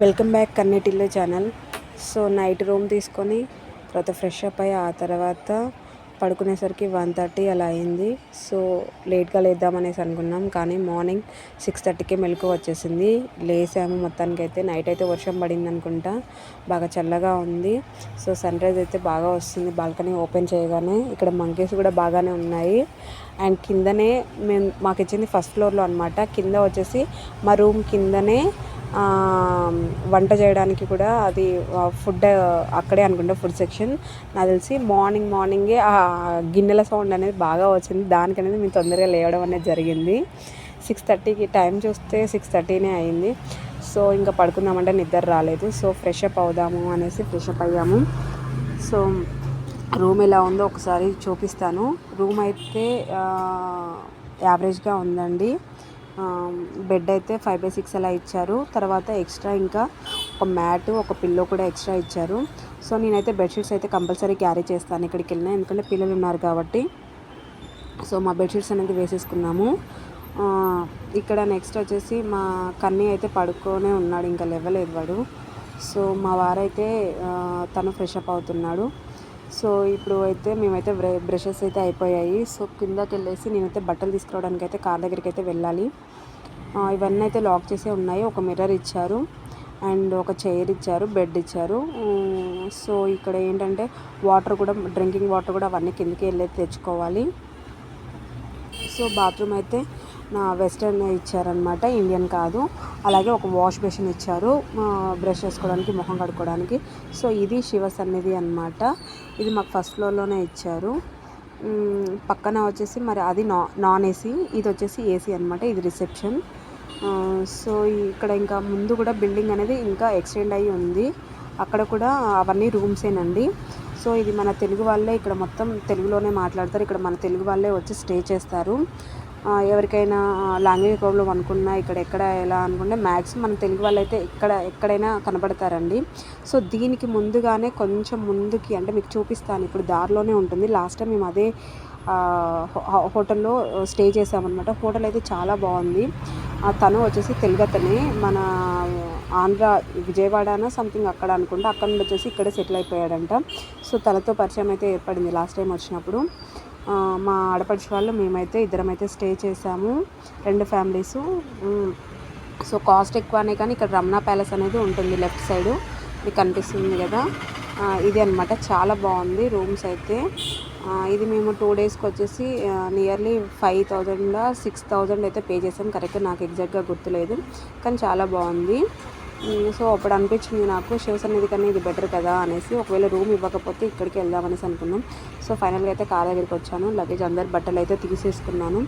Welcome back కన్నెటిల్లు channel. So night room తీసుకొని తర్వాత ఫ్రెష్ అప్ అయ్యి ఆ తర్వాత పడుకునేసరికి 1:30 అలా అయింది. సో లేట్గా లేద్దామనేసి అనుకున్నాం, కానీ మార్నింగ్ 6:30కే మెలకువ వచ్చేసింది. లేసాము. మొత్తానికైతే నైట్ అయితే వర్షం పడింది అనుకుంటా, బాగా చల్లగా ఉంది. సో సన్ రైజ్ అయితే బాగా వస్తుంది. బాల్కనీ ఓపెన్ చేయగానే ఇక్కడ మంకీస్ కూడా బాగానే ఉన్నాయి. అండ్ కిందనే మాకు ఇచ్చింది ఫస్ట్ ఫ్లోర్లో అనమాట. కింద వచ్చేసి మా రూమ్ కిందనే వంట చేయడానికి కూడా అది ఫుడ్ అక్కడే అనుకుంటా, ఫుడ్ సెక్షన్. నాకు తెలిసి మార్నింగే ఆ గిన్నెల సౌండ్ అనేది బాగా వచ్చింది. దానికనేది మేము తొందరగా లేవడం అనేది జరిగింది. 6:30కి టైం చూస్తే 6:30నే అయింది. సో ఇంకా పడుకుందామంటే నిద్ర రాలేదు. సో ఫ్రెష్ అప్ అవుదాము అనేసి ఫ్రెష్ అప్ అయ్యాము. సో రూమ్ ఎలా ఉందో ఒకసారి చూపిస్తాను. రూమ్ అయితే యావరేజ్గా ఉందండి. బెడ్ అయితే 5/6 అలా ఇచ్చారు. తర్వాత ఎక్స్ట్రా ఇంకా ఒక మ్యాట్, ఒక పిల్లో కూడా ఎక్స్ట్రా ఇచ్చారు. సో నేనైతే బెడ్షీట్స్ అయితే కంపల్సరీ క్యారీ చేస్తాను ఇక్కడికి వెళ్ళినా, ఎందుకంటే పిల్లలు ఉన్నారు కాబట్టి. సో మా బెడ్షీట్స్ అనేది వేసేసుకున్నాము. ఇక్కడ నెక్స్ట్ వచ్చేసి మా కన్నీ అయితే పడుకొనే ఉన్నాడు, ఇంకా లేవలేదు వాడు. సో మా వారైతే తను ఫ్రెష్ అప్ అవుతున్నాడు. సో ఇప్పుడు అయితే మేమైతే బ్రషెస్ అయితే అయిపోయాయి. సో కిందకి వెళ్ళేసి నేనైతే బట్టలు తీసుకురావడానికి అయితే కార్ దగ్గరికి అయితే వెళ్ళాలి. ఇవన్నీ అయితే లాక్ చేసే ఉన్నాయి. ఒక మిర్రర్ ఇచ్చారు అండ్ ఒక చైర్ ఇచ్చారు, బెడ్ ఇచ్చారు. సో ఇక్కడ ఏంటంటే వాటర్ కూడా, డ్రింకింగ్ వాటర్ కూడా అవన్నీ కిందకి వెళ్ళి తెచ్చుకోవాలి. సో బాత్రూమ్ అయితే నా వెస్టర్న్ ఇచ్చారనమాట, ఇండియన్ కాదు. అలాగే ఒక వాష్ బేసిన్ ఇచ్చారు బ్రష్ చేసుకోవడానికి, మొహం కడుక్కోవడానికి. సో ఇది శివ సన్నిధి అనమాట. ఇది మాకు ఫస్ట్ ఫ్లోర్లోనే ఇచ్చారు. పక్కన వచ్చేసి మరి అది నాన్ ఏసీ, ఇది వచ్చేసి ఏసీ అనమాట. ఇది రిసెప్షన్. సో ఇక్కడ ఇంకా ముందు కూడా బిల్డింగ్ అనేది ఇంకా ఎక్స్టెండ్ అయ్యి ఉంది. అక్కడ కూడా అవన్నీ రూమ్సేనండి. సో ఇది మన తెలుగు వాళ్ళే ఇక్కడ మొత్తం తెలుగులోనే మాట్లాడతారు. ఇక్కడ మన తెలుగు వాళ్ళే వచ్చి స్టే చేస్తారు. ఎవరికైనా లాంగ్వేజ్ ప్రాబ్లం అనుకున్నా, ఇక్కడ ఎక్కడ ఎలా అనుకుంటే మ్యాక్సిమం మన తెలుగు వాళ్ళు అయితే ఎక్కడైనా కనబడతారండి. సో దీనికి ముందుగానే కొంచెం ముందుకి, అంటే మీకు చూపిస్తాను, ఇప్పుడు దారిలోనే ఉంటుంది. లాస్ట్ టైం మేము అదే హోటల్లో స్టే చేసామన్నమాట. హోటల్ అయితే చాలా బాగుంది. తను వచ్చేసి తెలుగు అతనే, మన ఆంధ్ర విజయవాడన సంథింగ్ అక్కడ అనుకుంటా. అక్కడ నుండి వచ్చేసి ఇక్కడే సెటిల్ అయిపోయాడంట. సో తనతో పరిచయం అయితే ఏర్పడింది లాస్ట్ టైం వచ్చినప్పుడు. మా ఆడపడుచు వాళ్ళు మేమైతే ఇద్దరం అయితే స్టే చేసాము, 2 ఫ్యామిలీసు. సో కాస్ట్ ఎక్కువనే, కానీ ఇక్కడ రమణ ప్యాలెస్ అనేది ఉంటుంది లెఫ్ట్ సైడు, మీకు కనిపిస్తుంది కదా. ఇది అనమాట, చాలా బాగుంది రూమ్స్ అయితే. ఇది మేము 2 డేస్కి వచ్చేసి నియర్లీ 5,000 6,000 అయితే పే చేసాం. కరెక్ట్గా నాకు ఎగ్జాక్ట్గా గుర్తులేదు, కానీ చాలా బాగుంది. సో అప్పుడు అనిపించింది నాకు శివసన్నిధి కన్నా ఇది బెటర్ కదా అనేసి. ఒకవేళ రూమ్ ఇవ్వకపోతే ఇక్కడికి వెళ్దామనేసి అనుకున్నాం. సో ఫైనల్గా అయితే కార్ దగ్గరికి వచ్చాను. లగేజ్ అందరి బట్టలు అయితే తీసేసుకున్నాను.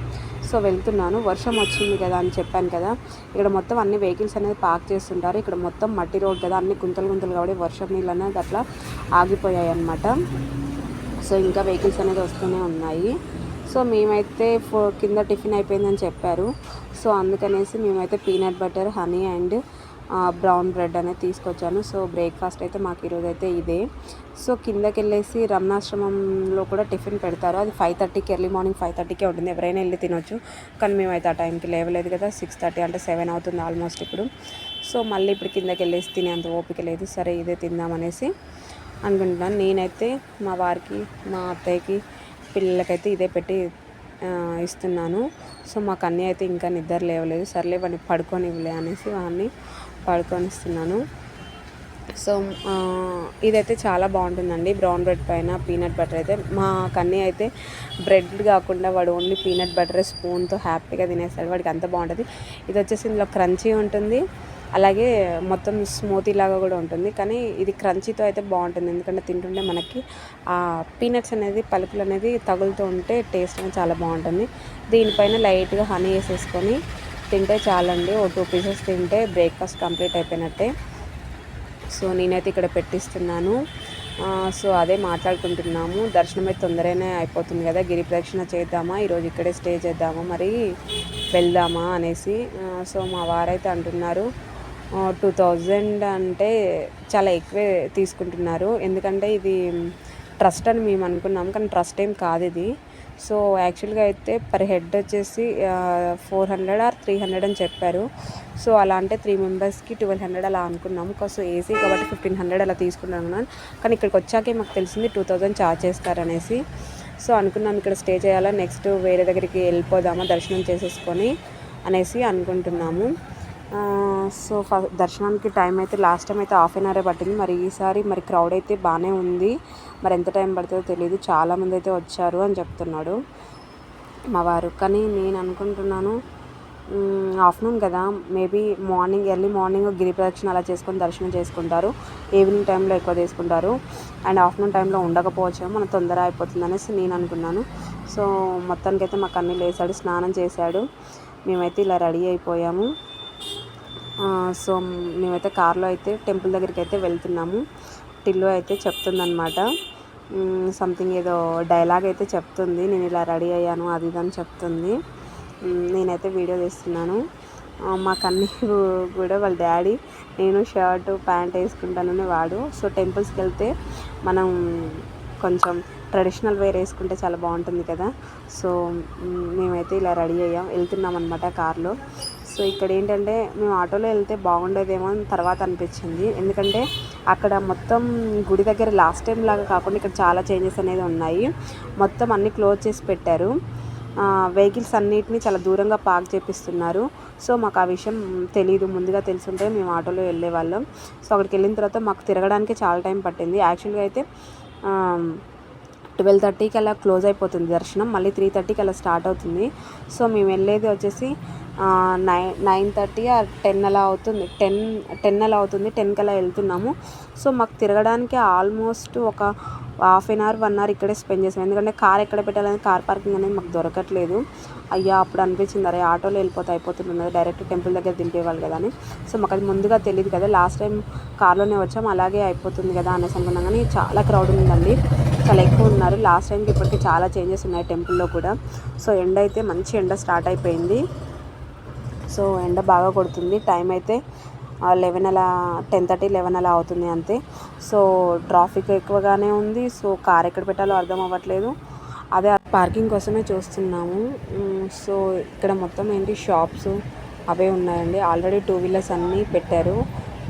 సో వెళ్తున్నాను. వర్షం వచ్చింది కదా అని చెప్పాను కదా, ఇక్కడ మొత్తం అన్ని వెహికల్స్ అనేది పార్క్ చేస్తుంటారు. ఇక్కడ మొత్తం మట్టి రోడ్ కదా, అన్ని గుంతలు కాబట్టి వర్షం నీళ్ళు అనేది అట్లా ఆగిపోయాయి అన్నమాట. సో ఇంకా వెహికల్స్ అనేది వస్తూనే ఉన్నాయి. సో మేమైతే కింద టిఫిన్ అయిపోయిందని చెప్పారు. సో అందుకనేసి మేమైతే peanut butter, honey and brown bread అనేది తీసుకొచ్చాను. సో బ్రేక్ఫాస్ట్ అయితే మాకు ఈరోజు అయితే ఇదే. సో కిందకి వెళ్ళేసి రమణాశ్రమంలో కూడా టిఫిన్ పెడతారు. అది 5:30కి, ఎర్లీ మార్నింగ్ 5:30కే ఉంటుంది. ఎవరైనా వెళ్ళి తినొచ్చు, కానీ మేమైతే ఆ టైంకి లేవలేదు కదా. 6:30 అంటే 7 అవుతుంది ఆల్మోస్ట్ ఇప్పుడు. సో మళ్ళీ ఇప్పుడు కిందకి వెళ్ళేసి తినేంత ఓపిక లేదు. సరే ఇదే తిందామనేసి అనుకుంటున్నాను. నేనైతే మా వారికి, మా అత్తయ్యకి, పిల్లలకైతే ఇదే పెట్టి ఇస్తున్నాను. సో మాకు అన్నీ అయితే ఇంకా నిద్ర లేవలేదు. సర్లే వాడిని పడుకొని ఇవ్వలే అనేసి వాడిని పడుకొనిస్తున్నాను. సో ఇదైతే చాలా బాగుంటుందండి. బ్రౌన్ బ్రెడ్ పైన పీనట్ బటర్ అయితే. మా కన్నీ అయితే బ్రెడ్ కాకుండా వాడు ఓన్లీ పీనట్ బటర్ స్పూన్తో హ్యాపీగా తినేస్తాడు. వాడికి అంత బాగుంటుంది. ఇది వచ్చేసి ఇందులో క్రంచీ ఉంటుంది, అలాగే మొత్తం స్మూతీ లాగా కూడా ఉంటుంది. కానీ ఇది క్రంచీతో అయితే బాగుంటుంది, ఎందుకంటే తింటుంటే మనకి ఆ పీనట్స్ అనేది, పలుకులు అనేది తగులుతూ ఉంటే టేస్ట్ అనేది చాలా బాగుంటుంది. దీనిపైన లైట్గా హనీ వేసేసుకొని తింటే చాలండి. ఓ 2 పీసెస్ తింటే బ్రేక్ఫాస్ట్ కంప్లీట్ అయిపోయినట్టే. సో నేనైతే ఇక్కడ పెట్టిస్తున్నాను. సో అదే మాట్లాడుకుంటున్నాము. దర్శనం అయితే తొందరగానే అయిపోతుంది కదా, గిరి ప్రదక్షిణ చేద్దామా, ఈరోజు ఇక్కడే స్టే చేద్దామా, మరి వెళ్దామా అనేసి. సో మా వారైతే అంటున్నారు 2,000 అంటే చాలా ఎక్కువే తీసుకుంటున్నారు, ఎందుకంటే ఇది ట్రస్ట్ అని మేము అనుకున్నాం, కానీ ట్రస్ట్ ఏం కాదు ఇది. సో యాక్చువల్గా అయితే పర్ హెడ్ వచ్చేసి 400 ఆర్ 300 అని చెప్పారు. సో అలా అంటే 3 మెంబర్స్కి 1200 అలా అనుకున్నాము. సో ఏసీ కాబట్టి 1500 అలా తీసుకున్నాను. కానీ ఇక్కడికి వచ్చాకే మాకు తెలిసింది 2000 ఛార్జ్ చేస్తారనేసి. సో అనుకున్నాం ఇక్కడ స్టే చేయాలా, నెక్స్ట్ వేరే దగ్గరికి వెళ్ళిపోదామా దర్శనం చేసేసుకొని అనేసి అనుకుంటున్నాము. సో దర్శనానికి టైం అయితే లాస్ట్ టైం అయితే హాఫ్ అన్ అవరే పట్టింది. మరి ఈసారి మరి క్రౌడ్ అయితే బాగానే ఉంది. మరి ఎంత టైం పడుతుందో తెలియదు. చాలామంది అయితే వచ్చారు అని చెప్తున్నాడు మా వారు. కానీ నేను అనుకుంటున్నాను ఆఫ్టర్నూన్ కదా, మేబీ ఎర్లీ మార్నింగ్ గిరి ప్రదక్షిణ అలా చేసుకొని దర్శనం చేసుకుంటారు. ఈవినింగ్ టైంలో ఎక్కువ తీసుకుంటారు. అండ్ ఆఫ్టర్నూన్ టైంలో ఉండకపోవచ్చు, మన తొందర అయిపోతుంది అనేసి నేను అనుకున్నాను. సో మొత్తానికైతే మాకు అన్నీ లేసాడు, స్నానం చేశాడు. మేమైతే ఇలా రెడీ అయిపోయాము. సో మేమైతే కార్లో అయితే టెంపుల్ దగ్గరికి అయితే వెళ్తున్నాము. టిల్లు అయితే చెప్తుందనమాట, సంథింగ్ ఏదో డైలాగ్ అయితే చెప్తుంది. నేను ఇలా రెడీ అయ్యాను అది ఇదని చెప్తుంది. నేనైతే వీడియో తీస్తున్నాను. మాకు అన్నీ కూడా వాళ్ళ డాడీ, నేను షర్టు ప్యాంట్ వేసుకుంటానని వాడు. సో టెంపుల్స్కి వెళ్తే మనం కొంచెం ట్రెడిషనల్ వేర్ వేసుకుంటే చాలా బాగుంటుంది కదా. సో మేమైతే ఇలా రెడీ వెళ్తున్నాం అనమాట కార్లో. సో ఇక్కడ ఏంటంటే మేము ఆటోలో వెళ్తే బాగుండేదేమో అని తర్వాత అనిపించింది. ఎందుకంటే అక్కడ మొత్తం గుడి దగ్గర లాస్ట్ టైం లాగా కాకుండా ఇక్కడ చాలా చేంజెస్ అనేది ఉన్నాయి. మొత్తం అన్నీ క్లోజ్ చేసి పెట్టారు. వెహికల్స్ అన్నిటినీ చాలా దూరంగా పార్క్ చేపిస్తున్నారు. సో మాకు ఆ విషయం తెలీదు. ముందుగా తెలుసుంటే మేము ఆటోలో వెళ్ళేవాళ్ళం. సో అక్కడికి వెళ్ళిన తర్వాత మాకు తిరగడానికి చాలా టైం పట్టింది. యాక్చువల్గా అయితే 12:30కి అలా క్లోజ్ అయిపోతుంది దర్శనం. మళ్ళీ 3:30కి అలా స్టార్ట్ అవుతుంది. సో మేము వెళ్ళేది వచ్చేసి 9:30 ఆర్ 10 అలా అవుతుంది. 10 అలా అవుతుంది. 10కి అలా వెళ్తున్నాము. సో మాకు తిరగడానికి ఆల్మోస్ట్ ఒక హాఫ్ అన్ అవర్ 1 అవర్ ఇక్కడే స్పెండ్ చేసాం. ఎందుకంటే కార్ ఎక్కడ పెట్టాలని కార్ పార్కింగ్ అనేది మాకు దొరకట్లేదు. అయ్యా అప్పుడు అనిపించింది, అరే ఆటోలో వెళ్ళిపోతే అయిపోతున్నది, డైరెక్ట్ టెంపుల్ దగ్గర దింపేవాళ్ళు కదా అని. సో మాకు అది ముందుగా తెలియదు కదా, లాస్ట్ టైం కార్లోనే వచ్చాం, అలాగే అయిపోతుంది కదా అనేసి అనుకున్నాం. కానీ చాలా క్రౌడ్ ఉందండి, చాలా ఎక్కువ ఉన్నారు. లాస్ట్ టైంకి ఇప్పటికీ చాలా చేంజెస్ ఉన్నాయి టెంపుల్లో కూడా. సో ఎండ అయితే మంచి ఎండ స్టార్ట్ అయిపోయింది. సో ఎండ బాగా కొడుతుంది. టైం అయితే 11 అలా 10:30 11 అలా అవుతుంది అంతే. సో ట్రాఫిక్ ఎక్కువగానే ఉంది. సో కార్ ఎక్కడ పెట్టాలో అర్థం అవ్వట్లేదు. అదే పార్కింగ్ కోసమే చూస్తున్నాము. సో ఇక్కడ మొత్తం ఏంటి షాప్స్ అవే ఉన్నాయండి. ఆల్రెడీ 2 వీలర్స్ అన్నీ పెట్టారు.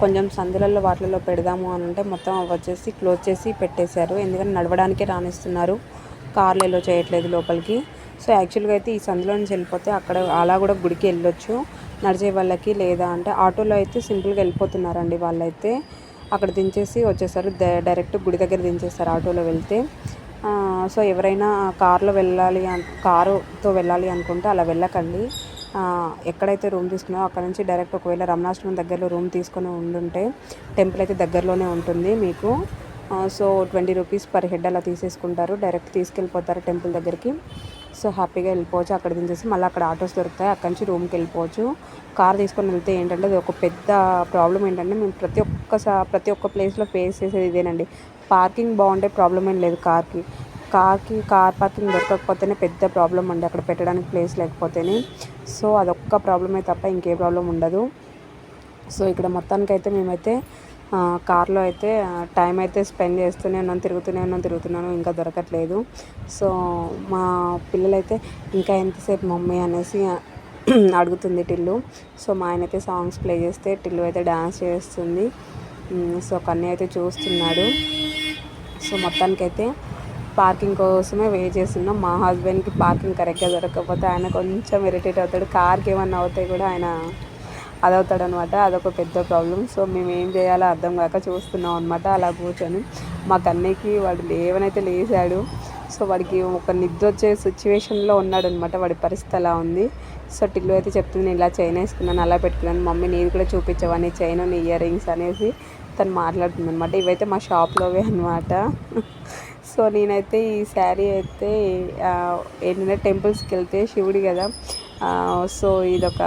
కొంచెం సందులలో వాటిలలో పెడదాము అని అంటే మొత్తం వచ్చేసి క్లోజ్ చేసి పెట్టేశారు. ఎందుకంటే నడవడానికే రానిస్తున్నారు, కార్లు ఎల్లో చేయట్లేదు లోపలికి. సో యాక్చువల్గా అయితే ఈ సందులో నుంచి వెళ్ళిపోతే అక్కడ అలా కూడా గుడికి వెళ్ళొచ్చు నడిచే వాళ్ళకి, లేదా అంటే ఆటోలో అయితే సింపుల్గా వెళ్ళిపోతున్నారండి వాళ్ళైతే. అక్కడ దించేసి వచ్చేసారు, డైరెక్ట్ గుడి దగ్గర దించేస్తారు ఆటోలో వెళ్తే. సో ఎవరైనా కారుతో వెళ్ళాలి అనుకుంటే అలా వెళ్ళకండి. ఎక్కడైతే రూమ్ తీసుకున్నారో అక్కడ నుంచి డైరెక్ట్ ఒకవేళ రమణాశ్రమం దగ్గరలో రూమ్ తీసుకొని ఉండుంటే టెంపుల్ అయితే దగ్గరలోనే ఉంటుంది మీకు. సో 20 రూపీస్ పర్ హెడ్ అలా తీసేసుకుంటారు. డైరెక్ట్ తీసుకెళ్ళిపోతారు టెంపుల్ దగ్గరికి. సో హ్యాపీగా వెళ్ళిపోవచ్చు. అక్కడ దించేసి మళ్ళీ అక్కడ ఆటోస్ దొరుకుతాయి, అక్కడి నుంచి రూమ్కి వెళ్ళిపోవచ్చు. కార్ తీసుకొని వెళ్తే ఏంటంటే అది ఒక పెద్ద ప్రాబ్లం ఏంటంటే మేము ప్రతి ఒక్క ప్లేస్లో ఫేస్ చేసేది ఇదేనండి. పార్కింగ్ బాగుంటే ప్రాబ్లం ఏం లేదు. కార్ పార్కింగ్ దొరకకపోతేనే పెద్ద ప్రాబ్లం అండి, అక్కడ పెట్టడానికి ప్లేస్ లేకపోతేనే. సో అదొక్క ప్రాబ్లమే తప్ప ఇంకే ప్రాబ్లం ఉండదు. సో ఇక్కడ మొత్తానికైతే మేమైతే కార్లో అయితే టైం అయితే స్పెండ్ చేస్తూనే ఉన్నాను, తిరుగుతున్నాను, ఇంకా దొరకట్లేదు. సో మా పిల్లలైతే ఇంకా ఎంతసేపు మమ్మీ అనేసి అడుగుతుంది టిల్లు. సో మా ఆయన అయితే సాంగ్స్ ప్లే చేస్తే టిల్లు అయితే డాన్స్ చేస్తుంది. సో కన్నయ్య అయితే చూస్తున్నాడు. సో మొత్తానికైతే పార్కింగ్ కోసమే వెయిట్ చేస్తున్నాం. మా హస్బెండ్కి పార్కింగ్ కరెక్ట్గా దొరకకపోతే ఆయన కొంచెం ఇరిటేట్ అవుతాడు. కార్కి ఏమన్నా అవుతాయి కూడా ఆయన అదవుతాడు అనమాట. అదొక పెద్ద ప్రాబ్లం. సో మేము ఏం చేయాలో అర్థం కాక చూస్తున్నాం అనమాట. అలా కూర్చొని మా కన్నయ్యకి వాడు లేవనైతే లేచాడు. సో వాడికి ఒక నిద్ర వచ్చే సిచ్యువేషన్లో ఉన్నాడు అనమాట. వాడి పరిస్థితి అలా ఉంది. సో టిల్లు అయితే చెప్తుంది, నేను ఇలా చైన్ వేసుకున్నాను, అలా పెట్టుకున్నాను, మమ్మీ నీది కూడా చూపించవా నీ చైన్ నీ ఇయర్ రింగ్స్ అనేసి తను మాట్లాడుతుంది అనమాట. ఇవైతే మా షాప్లోవే అనమాట. సో నేనైతే ఈ శారీ అయితే ఏంటంటే టెంపుల్స్కి వెళ్తే శివుడి కదా, సో ఇదొక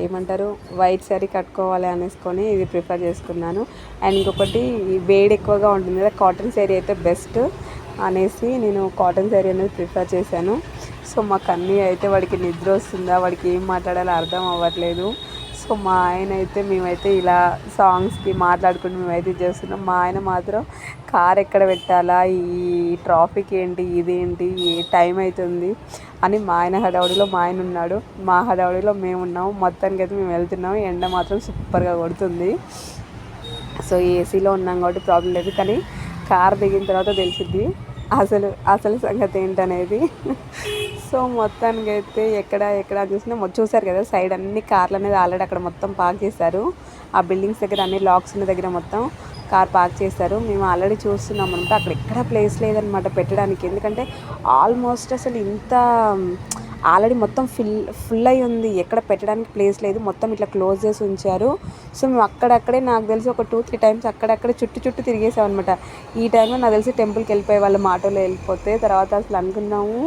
ఏమంటారు వైట్ శారీ కట్టుకోవాలి అనేసుకొని ఇది ప్రిఫర్ చేసుకున్నాను. అండ్ ఇంకొకటి వేడి ఎక్కువగా ఉంటుంది కదా, కాటన్ శారీ అయితే బెస్ట్ అనేసి నేను కాటన్ శారీ అనేది ప్రిఫర్ చేశాను. సో మా కన్నయ్య అయితే వాడికి నిద్ర వస్తుందా, వాడికి ఏం మాట్లాడాలో అర్థం అవ్వట్లేదు. సో సో మా ఆయన అయితే మేమైతే ఇలా సాంగ్స్కి మాట్లాడుకుంటూ మేమైతే చేస్తున్నాం. మా ఆయన మాత్రం కార్ ఎక్కడ పెట్టాలా, ఈ ట్రాఫిక్ ఏంటి, ఇదేంటి, టైం అవుతుంది అని మా ఆయన హడావుడిలో మా ఆయన ఉన్నాడు, మా హడావుడిలో మేము ఉన్నాము. మొత్తానికి అయితే మేము వెళ్తున్నాము. ఎండ మాత్రం సూపర్గా కొడుతుంది. సో ఏసీలో ఉన్నాం కాబట్టి ప్రాబ్లం లేదు, కానీ కార్ దిగిన తర్వాత తెలిసిద్ది అసలు సంగతి ఏంటనేది. సో మొత్తానికి అయితే ఎక్కడ చూసినా చూసారు కదా, సైడ్ అన్ని కార్లు అనేది ఆల్రెడీ అక్కడ మొత్తం పార్క్ చేశారు. ఆ బిల్డింగ్స్ దగ్గర అన్ని లాక్స్ ఉన్న దగ్గర మొత్తం కార్ పార్క్ చేశారు. మేము ఆల్రెడీ చూస్తున్నాం అనమాట. అక్కడ ఎక్కడ ప్లేస్ లేదనమాట పెట్టడానికి. ఎందుకంటే ఆల్మోస్ట్ అసలు ఇంత ఆల్రెడీ మొత్తం ఫుల్ అయి ఉంది, ఎక్కడ పెట్టడానికి ప్లేస్ లేదు, మొత్తం ఇట్లా క్లోజ్ చేసి ఉంచారు. సో మేము అక్కడక్కడే నాకు తెలిసి ఒక 2-3 టైమ్స్ అక్కడక్కడే చుట్టూ తిరిగేసాం అనమాట. ఈ టైంలో నాకు తెలిసి టెంపుల్కి వెళ్ళిపోయే వాళ్ళ ఆటోలో వెళ్ళిపోతే తర్వాత అసలు అనుకున్నాము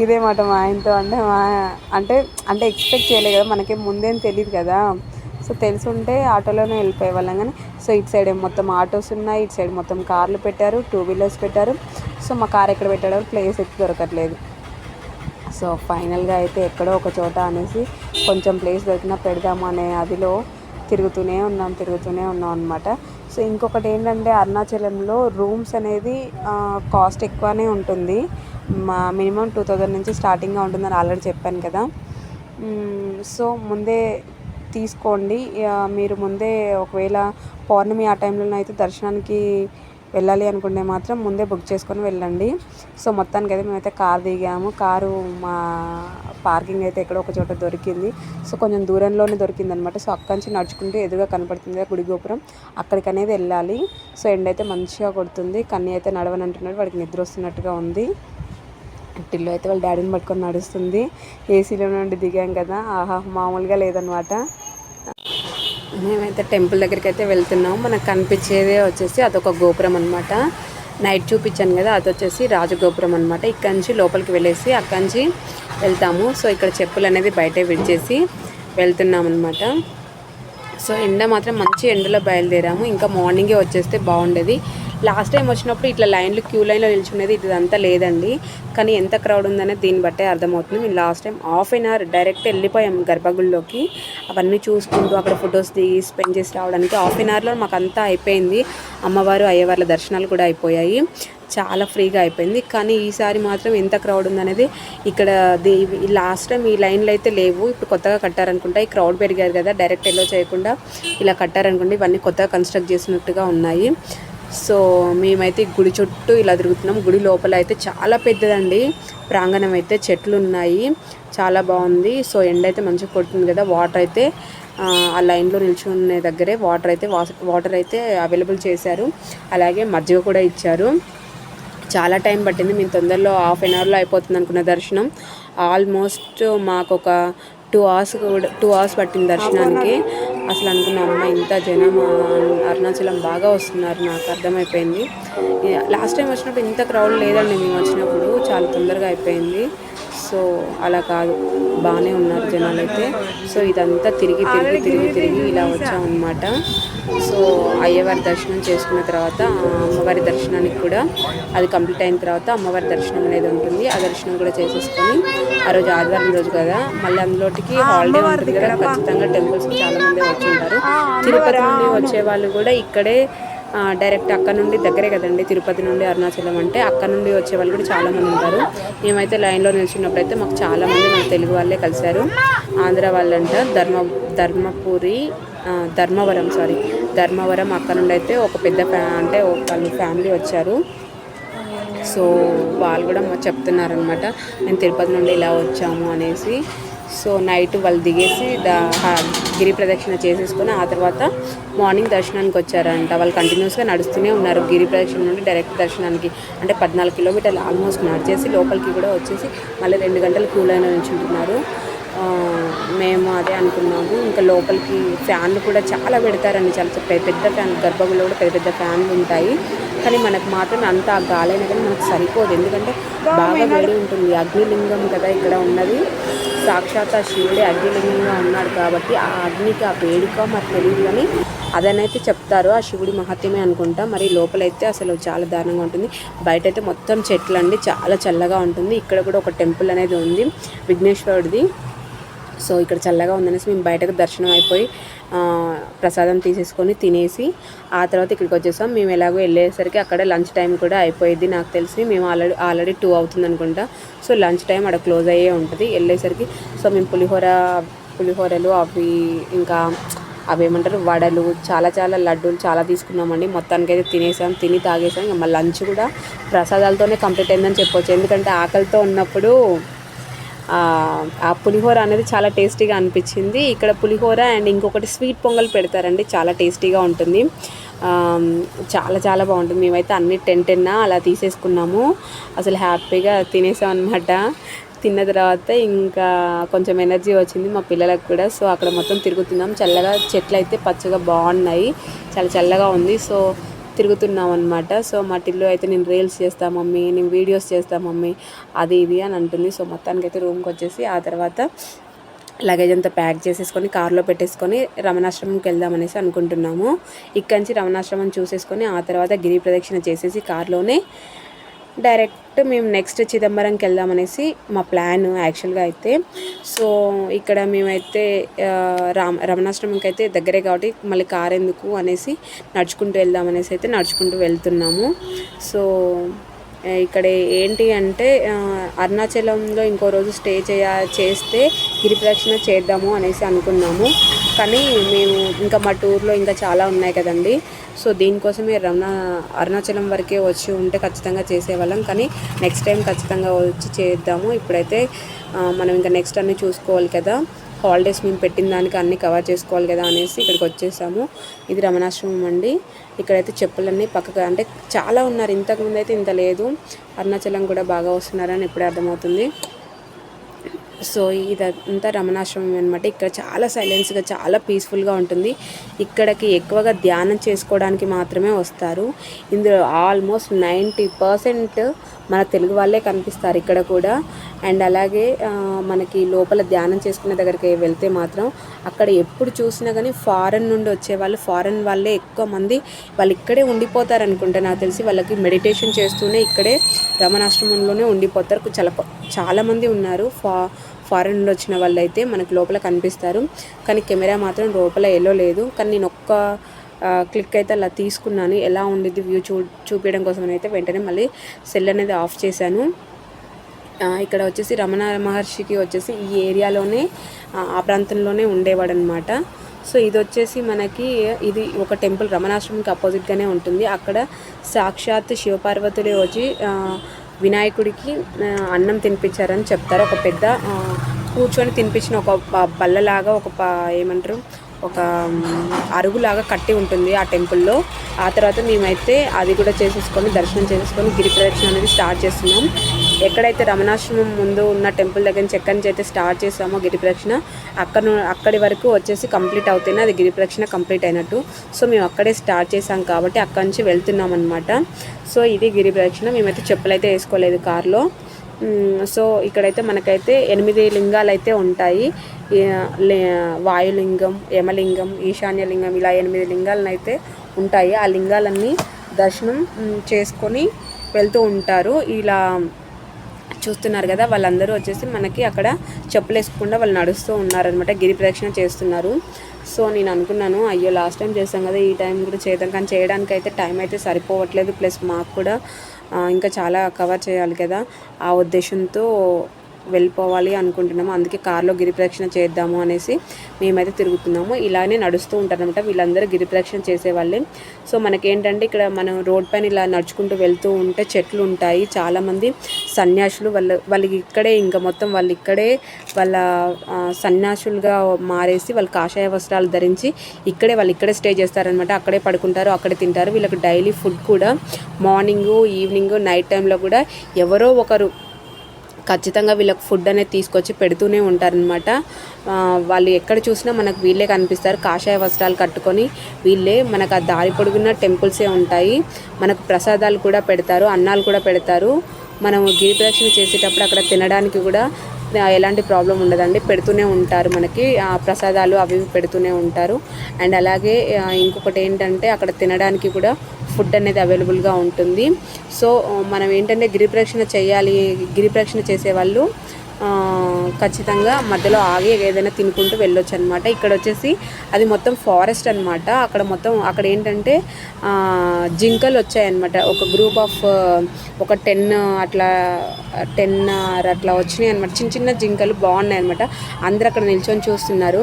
ఇదే మాట మా ఆయనతో. అంటే ఎక్స్పెక్ట్ చేయలేదు కదా, మనకేం ముందేం తెలియదు కదా. సో తెలిసి ఉంటే ఆటోలోనే వెళ్ళిపోయే వాళ్ళం. కానీ సో ఇటు సైడ్ మొత్తం ఆటోస్ ఉన్నాయి, ఇటు సైడ్ మొత్తం కార్లు పెట్టారు, 2 వీలర్స్ పెట్టారు. సో మా కార్ ఎక్కడ పెట్టాడో ప్లేస్ అయితే దొరకట్లేదు. సో ఫైనల్గా అయితే ఎక్కడో ఒక చోట అనేసి కొంచెం ప్లేస్ దొరికినా పెడదాము అనే అదిలో తిరుగుతూనే ఉన్నాం అనమాట. సో ఇంకొకటి ఏంటంటే అరుణాచలంలో రూమ్స్ అనేది కాస్ట్ ఎక్కువనే ఉంటుంది. మినిమం 2000 నుంచి స్టార్టింగ్గా ఉంటుందని ఆల్రెడీ చెప్పాను కదా. సో ముందే తీసుకోండి. మీరు ముందే ఒకవేళ పౌర్ణమి ఆ టైంలో అయితే దర్శనానికి వెళ్ళాలి అనుకుంటే మాత్రం ముందే బుక్ చేసుకొని వెళ్ళండి. సో మొత్తానికి అయితే మేమైతే కార్ దిగాము. కారు మా పార్కింగ్ అయితే ఎక్కడో ఒక చోట దొరికింది. సో కొంచెం దూరంలోనే దొరికింది అనమాట. సో అక్కడి నుంచి నడుచుకుంటూ ఎదురుగా కనపడుతుంది గుడి గోపురం, అక్కడికి అనేది వెళ్ళాలి. సో ఎండ అయితే మంచిగా కొడుతుంది. కన్నీ అయితే నడవనంటున్నాడు, వాడికి నిద్ర వస్తున్నట్టుగా ఉంది. టిల్లు అయితే వాళ్ళ డాడీని పట్టుకొని నడుస్తుంది. ఏసీలో నుండి దిగాం కదా, ఆహా మామూలుగా లేదనమాట. మేమైతే టెంపుల్ దగ్గరికి అయితే వెళ్తున్నాము. మనకు కనిపించేదే వచ్చేసి అదొక గోపురం అనమాట. నైట్ చూపించాను కదా, అది వచ్చేసి రాజగోపురం అనమాట. ఇక్కడి నుంచి లోపలికి వెళ్ళేసి అక్కడి నుంచి వెళ్తాము. సో ఇక్కడ చెప్పులు అనేది బయటే విడిచేసి వెళ్తున్నాం అనమాట. సో ఎండ మాత్రం మంచి ఎండలో బయలుదేరాము. ఇంకా మార్నింగే వచ్చేస్తే బాగుండేది. లాస్ట్ టైం వచ్చినప్పుడు ఇట్లా క్యూ లైన్లో నిల్చునేది, ఇదంతా లేదండి. కానీ ఎంత క్రౌడ్ ఉందనేది దీన్ని బట్టే అర్థమవుతుంది. మేము last time ½ an hour direct వెళ్ళిపోయాం గర్భగుడిలోకి. అవన్నీ చూసుకుంటూ అక్కడ ఫొటోస్ దిగి స్పెండ్ చేసి రావడానికి ½ an hourలో మాకు అంతా అయిపోయింది. అమ్మవారు అయ్యవార్ల దర్శనాలు కూడా అయిపోయాయి, చాలా ఫ్రీగా అయిపోయింది. కానీ ఈసారి మాత్రం ఎంత క్రౌడ్ ఉందనేది ఇక్కడ లాస్ట్ టైం ఈ లైన్లు అయితే లేవు, ఇప్పుడు కొత్తగా కట్టారనుకుంటా. ఈ క్రౌడ్ పెరిగారు కదా, డైరెక్ట్ ఎల్లో చేయకుండా ఇలా కట్టారనుకుంటే ఇవన్నీ కొత్తగా కన్స్ట్రక్ట్ చేసినట్టుగా ఉన్నాయి. సో మేమైతే గుడి చుట్టూ ఇలా తిరుగుతున్నాం. గుడి లోపల అయితే చాలా పెద్దదండి ప్రాంగణం, అయితే చెట్లు ఉన్నాయి, చాలా బాగుంది. సో ఎండ అయితే మంచిగా కొడుతుంది కదా. వాటర్ అయితే ఆ లైన్లో నిల్చునే దగ్గరే వాటర్ అయితే అవైలబుల్ చేశారు. అలాగే మజ్జిగ కూడా ఇచ్చారు. చాలా టైం పట్టింది. మేము తొందరలో ½ an hourలో అయిపోతుంది అనుకున్న దర్శనం. ఆల్మోస్ట్ మాకు ఒక 2 hours పట్టింది దర్శనానికి. అసలు అనుకున్నాం అమ్మ ఇంత జనం అరుణాచలం బాగా వస్తున్నారు, నాకు అర్థమైపోయింది. లాస్ట్ టైం వచ్చినప్పుడు ఇంత క్రౌడ్ లేదండి, మేము వచ్చినప్పుడు చాలా తొందరగా అయిపోయింది. సో అలా కాదు, బాగానే ఉన్నారు జనాలు అయితే. సో ఇదంతా తిరిగి ఇలా వచ్చామన్నమాట. సో అయ్యవారి దర్శనం చేసుకున్న తర్వాత అమ్మవారి దర్శనానికి కూడా అది కంప్లీట్ అయిన తర్వాత అమ్మవారి దర్శనం అనేది ఉంటుంది. ఆ దర్శనం కూడా చేసేసుకొని ఆ రోజు ఆదివారం రోజు కదా, మళ్ళీ అందులోటికి హాలిడే ఉంటుంది కదా, ఖచ్చితంగా టెంపుల్స్కి చాలామంది వచ్చి ఉంటారు. తిరుపతి నుండి వచ్చే వాళ్ళు కూడా ఇక్కడే డైరెక్ట్ అక్కడ నుండి దగ్గరే కదండి, తిరుపతి నుండి అరుణాచలం అంటే అక్కడ నుండి వచ్చే వాళ్ళు కూడా చాలామంది ఉంటారు. మేమైతే లైన్లో నిల్చున్నప్పుడు అయితే మాకు చాలామంది మన తెలుగు వాళ్ళే కలిశారు. ఆంధ్ర వాళ్ళంట ధర్మవరం అక్కడ నుండి అయితే ఒక పెద్ద వాళ్ళు ఫ్యామిలీ వచ్చారు. సో వాళ్ళు కూడా చెప్తున్నారనమాట, మేము తిరుపతి నుండి ఇలా వచ్చాము అనేసి. సో నైట్ వాళ్ళు దిగేసి గిరి ప్రదక్షిణ చేసేసుకొని ఆ తర్వాత మార్నింగ్ దర్శనానికి వచ్చారంట. వాళ్ళు కంటిన్యూస్గా నడుస్తూనే ఉన్నారు గిరి ప్రదక్షిణ నుండి డైరెక్ట్ దర్శనానికి. అంటే 14 కిలోమీటర్లు ఆల్మోస్ట్ నడిచేసి లోపలికి కూడా వచ్చేసి మళ్ళీ 2 గంటలు క్యూ లైన్ నిల్చుంటున్నారు. మేము అదే అనుకున్నాము. ఇంకా లోపలికి ఫ్యాన్లు కూడా చాలా పెడతారండి, చాలా పెద్ద ఫ్యాన్, గర్భగుడిలో కూడా పెద్ద ఫ్యాన్లు ఉంటాయి. కానీ మనకు మాత్రం అంత గాలైనా కానీ మనకు సరిపోదు, ఎందుకంటే బాగా వేడి ఉంటుంది. అగ్నిలింగం కదా ఇక్కడ ఉన్నది, సాక్షాత్ ఆ శివుడే అగ్నిలింగంగా ఉన్నాడు కాబట్టి ఆ అగ్నికి ఆ వేడిక మరి తెలియదు, కానీ అదనైతే చెప్తారు, ఆ శివుడి మహత్యమే అనుకుంటా. మరి లోపలైతే అసలు చాలా దారుణంగా ఉంటుంది. బయట అయితే మొత్తం చెట్లు అండి, చాలా చల్లగా ఉంటుంది. ఇక్కడ కూడా ఒక టెంపుల్ అనేది ఉంది విఘ్నేశ్వరుడిది. సో ఇక్కడ చల్లగా ఉందనేసి మేము బయటకు దర్శనం అయిపోయి ప్రసాదం తీసేసుకొని తినేసి ఆ తర్వాత ఇక్కడికి వచ్చేసాం. మేము ఎలాగో వెళ్ళేసరికి అక్కడ లంచ్ టైం కూడా అయిపోయింది నాకు తెలిసి. మేము ఆల్రెడీ 2 అవుతుంది అనుకుంటా. సో లంచ్ టైం అక్కడ క్లోజ్ అయ్యే ఉంటుంది వెళ్ళేసరికి. సో మేము పులిహోరలు అవి ఇంకా అవేమంటారు వడలు చాలా లడ్డూలు చాలా తీసుకున్నామండి. మొత్తానికి అయితే తినేసాం, తిని తాగేసాం. ఇంకా మా లంచ్ కూడా ప్రసాదాలతోనే కంప్లీట్ అయిందని చెప్పొచ్చు. ఎందుకంటే ఆకలితో ఉన్నప్పుడు ఆ పులిహోర అనేది చాలా టేస్టీగా అనిపించింది. ఇక్కడ పులిహోర అండ్ ఇంకొకటి స్వీట్ పొంగల్ పెడతారండి, చాలా టేస్టీగా ఉంటుంది, చాలా బాగుంటుంది. మేమైతే అన్ని 10 అలా తీసేసుకున్నాము. అసలు హ్యాపీగా తినేసాం అనమాట. తిన్న తర్వాత ఇంకా కొంచెం ఎనర్జీ వచ్చింది మా పిల్లలకు కూడా. సో అక్కడ మొత్తం తిరుగుతున్నాం. చల్లగా చెట్లు అయితే పచ్చగా బాగున్నాయి, చాలా చల్లగా ఉంది. సో తిరుగుతున్నాం అనమాట. సో మా టిల్లు అయితే నేను రీల్స్ చేస్తా మమ్మీ, నేను వీడియోస్ చేస్తా మమ్మీ, అది ఇది అని అంటుంది. సో మొత్తానికి అయితే రూమ్కి వచ్చేసి ఆ తర్వాత లగేజ్ అంతా ప్యాక్ చేసేసుకొని కార్లో పెట్టేసుకొని రమణాశ్రమంకి వెళ్దామనేసి అనుకుంటున్నాము. ఇక్కడి నుంచి రమణాశ్రమం చూసేసుకొని ఆ తర్వాత గిరి ప్రదక్షిణ చేసేసి కార్లోనే డైరెక్ట్ మేము నెక్స్ట్ చిదంబరంకి వెళ్దామనేసి మా ప్లాన్ యాక్చువల్గా అయితే. సో ఇక్కడ మేమైతే రమణాశ్రమంకి అయితే దగ్గరే కాబట్టి మళ్ళీ కార్ ఎందుకు అనేసి నడుచుకుంటూ వెళ్దామనేసి అయితే నడుచుకుంటూ వెళ్తున్నాము. సో ఇక్కడ ఏంటి అంటే అరుణాచలంలో ఇంకో రోజు స్టే చేస్తే గిరి ప్రదక్షిణ చేద్దాము అనేసి అనుకున్నాము. కానీ మేము ఇంకా మా టూర్లో ఇంకా చాలా ఉన్నాయి కదండి. సో దీనికోసమే అరుణాచలం వరకే వచ్చి ఉంటే ఖచ్చితంగా చేసేవాళ్ళం. కానీ నెక్స్ట్ టైం ఖచ్చితంగా వచ్చి చేద్దాము. ఇప్పుడైతే మనం ఇంకా నెక్స్ట్ అన్నీ చూసుకోవాలి కదా, హాలిడేస్ మేము పెట్టిన దానికి అన్నీ కవర్ చేసుకోవాలి కదా అనేసి ఇక్కడికి వచ్చేసాము. ఇది రమణాశ్రమం అండి. ఇక్కడైతే చెప్పులన్నీ పక్కగా అంటే చాలా ఉన్నారు, ఇంతకుముందు అయితే ఇంత లేదు. అరుణాచలం కూడా బాగా వస్తున్నారని ఇప్పుడే అర్థమవుతుంది. సో ఇదంతా రమణాశ్రమం అనమాట. ఇక్కడ చాలా సైలెన్స్గా చాలా పీస్ఫుల్గా ఉంటుంది. ఇక్కడికి ఎక్కువగా ధ్యానం చేసుకోవడానికి మాత్రమే వస్తారు. ఇందులో ఆల్మోస్ట్ 90% మన తెలుగు వాళ్ళే కనిపిస్తారు ఇక్కడ కూడా. అండ్ అలాగే మనకి లోపల ధ్యానం చేసుకునే దగ్గరికి వెళ్తే మాత్రం అక్కడ ఎప్పుడు చూసినా కానీ ఫారెన్ నుండి వచ్చేవాళ్ళు, ఫారెన్ వాళ్ళే ఎక్కువ మంది, వాళ్ళు ఇక్కడే ఉండిపోతారు అనుకుంటా నాకు తెలిసి. వాళ్ళకి మెడిటేషన్ చేస్తూనే ఇక్కడే రమణాశ్రమంలోనే ఉండిపోతారు. చాలామంది ఉన్నారు ఫారెన్ నుండి వచ్చిన వాళ్ళు అయితే మనకు లోపల కనిపిస్తారు. కానీ కెమెరా మాత్రం లోపల ఎల్లో లేదు. కానీ నేను ఒక్క క్లిక్ అయితే అలా తీసుకున్నాను, ఎలా ఉండిద్ది వ్యూ చూపించడం కోసం అయితే వెంటనే మళ్ళీ సెల్ అనేది ఆఫ్ చేశాను. ఇక్కడ వచ్చేసి రమణ మహర్షికి వచ్చేసి ఈ ఏరియాలోనే ఆ ప్రాంతంలోనే ఉండేవాడు అనమాట. సో ఇది వచ్చేసి మనకి ఇది ఒక టెంపుల్ రమణాశ్రమంకి అపోజిట్గానే ఉంటుంది. అక్కడ సాక్షాత్ శివపార్వతులే వచ్చి వినాయకుడికి అన్నం తినిపించారని చెప్తారు. ఒక పెద్ద కూర్చొని తినిపించిన ఒక బల్లలాగా ఏమంటారు ఒక అరుగులాగా కట్టి ఉంటుంది ఆ టెంపుల్లో. ఆ తర్వాత మేమైతే అది కూడా చేసేసుకొని దర్శనం చేసేసుకొని గిరి ప్రదక్షిణ అనేది స్టార్ట్ చేస్తున్నాం. ఎక్కడైతే రమణాశ్రమం ముందు ఉన్న టెంపుల్ దగ్గర నుంచి ఎక్కడి నుంచి అయితే స్టార్ట్ చేసామో గిరి ప్రదక్షిణ అక్కడి వరకు వచ్చేసి కంప్లీట్ అవుతేనే అది గిరి ప్రదక్షిణ కంప్లీట్ అయినట్టు. సో మేము అక్కడే స్టార్ట్ చేసాం కాబట్టి అక్కడి నుంచి వెళ్తున్నాం అనమాట. సో ఇది గిరి ప్రదక్షిణ. మేమైతే చెప్పులైతే వేసుకోలేదు కార్లో. సో ఇక్కడైతే మనకైతే 8 లింగాలు అయితే ఉంటాయి. వాయులింగం, యమలింగం, ఈశాన్యలింగం, ఇలా 8 లింగాలను అయితే ఉంటాయి. ఆ లింగాలన్నీ దర్శనం చేసుకొని వెళ్తూ ఉంటారు. ఇలా చూస్తున్నారు కదా, వాళ్ళందరూ వచ్చేసి మనకి అక్కడ చెప్పులు వేసుకోకుండా వాళ్ళు నడుస్తూ ఉన్నారనమాట, గిరి ప్రదక్షిణ చేస్తున్నారు. సో నేను అనుకున్నాను అయ్యో లాస్ట్ టైం చేసాం కదా, ఈ టైం కూడా చేద్దాం, కానీ చేయడానికి అయితే టైం అయితే సరిపోవట్లేదు. ప్లస్ మాకు కూడా ఇంకా చాలా కవర్ చేయాలి కదా, ఆ ఉద్దేశంతో వెళ్ళిపోవాలి అనుకుంటున్నాము. అందుకే కార్లో గిరి ప్రదక్షిణ చేద్దాము అనేసి మేమైతే తిరుగుతున్నాము. ఇలానే నడుస్తూ ఉంటారనమాట వీళ్ళందరూ గిరి ప్రదక్షిణ చేసేవాళ్ళే. సో మనకేంటంటే ఇక్కడ మనం రోడ్ పైన ఇలా నడుచుకుంటూ వెళ్తూ ఉంటే చెట్లు ఉంటాయి. చాలామంది సన్యాసులు వాళ్ళకి ఇక్కడే ఇంకా మొత్తం వాళ్ళు ఇక్కడే వాళ్ళ సన్యాసులుగా మారేసి వాళ్ళు కాషాయ వస్త్రాలు ధరించి వాళ్ళు ఇక్కడే స్టే చేస్తారనమాట. అక్కడే పడుకుంటారు, అక్కడే తింటారు. వీళ్ళకి డైలీ ఫుడ్ కూడా మార్నింగు, ఈవినింగ్, నైట్ టైంలో కూడా ఎవరో ఒకరు ఖచ్చితంగా వీళ్ళకి ఫుడ్ అనేది తీసుకొచ్చి పెడుతూనే ఉంటారనమాట. వాళ్ళు ఎక్కడ చూసినా మనకు వీళ్ళే కనిపిస్తారు, కాషాయ వస్త్రాలు కట్టుకొని వీళ్ళే. మనకు ఆ దారి పొడుగున్న టెంపుల్సే ఉంటాయి. మనకు ప్రసాదాలు కూడా పెడతారు, అన్నాలు కూడా పెడతారు. మనం గిరి ప్రదక్షిణ చేసేటప్పుడు అక్కడ తినడానికి కూడా ఎలాంటి ప్రాబ్లం ఉండదండి, పెడుతూనే ఉంటారు మనకి ప్రసాదాలు అవి పెడుతూనే ఉంటారు. అండ్ అలాగే ఇంకొకటి ఏంటంటే అక్కడ తినడానికి కూడా ఫుడ్ అనేది అవైలబుల్గా ఉంటుంది. సో మనం ఏంటంటే గిరి ప్రదక్షిణ చేయాలి, గిరి ప్రదక్షిణ చేసేవాళ్ళు ఖచ్చితంగా మధ్యలో ఆగి ఏదైనా తినుకుంటూ వెళ్ళొచ్చు అనమాట. ఇక్కడ వచ్చేసి అది మొత్తం ఫారెస్ట్ అనమాట. అక్కడ ఏంటంటే జింకలు వచ్చాయన్నమాట. ఒక గ్రూప్ ఆఫ్ ఒక 10 అట్లా వచ్చినాయి అనమాట. చిన్న చిన్న జింకలు బాగున్నాయి అనమాట. అందరు అక్కడ నిల్చొని చూస్తున్నారు.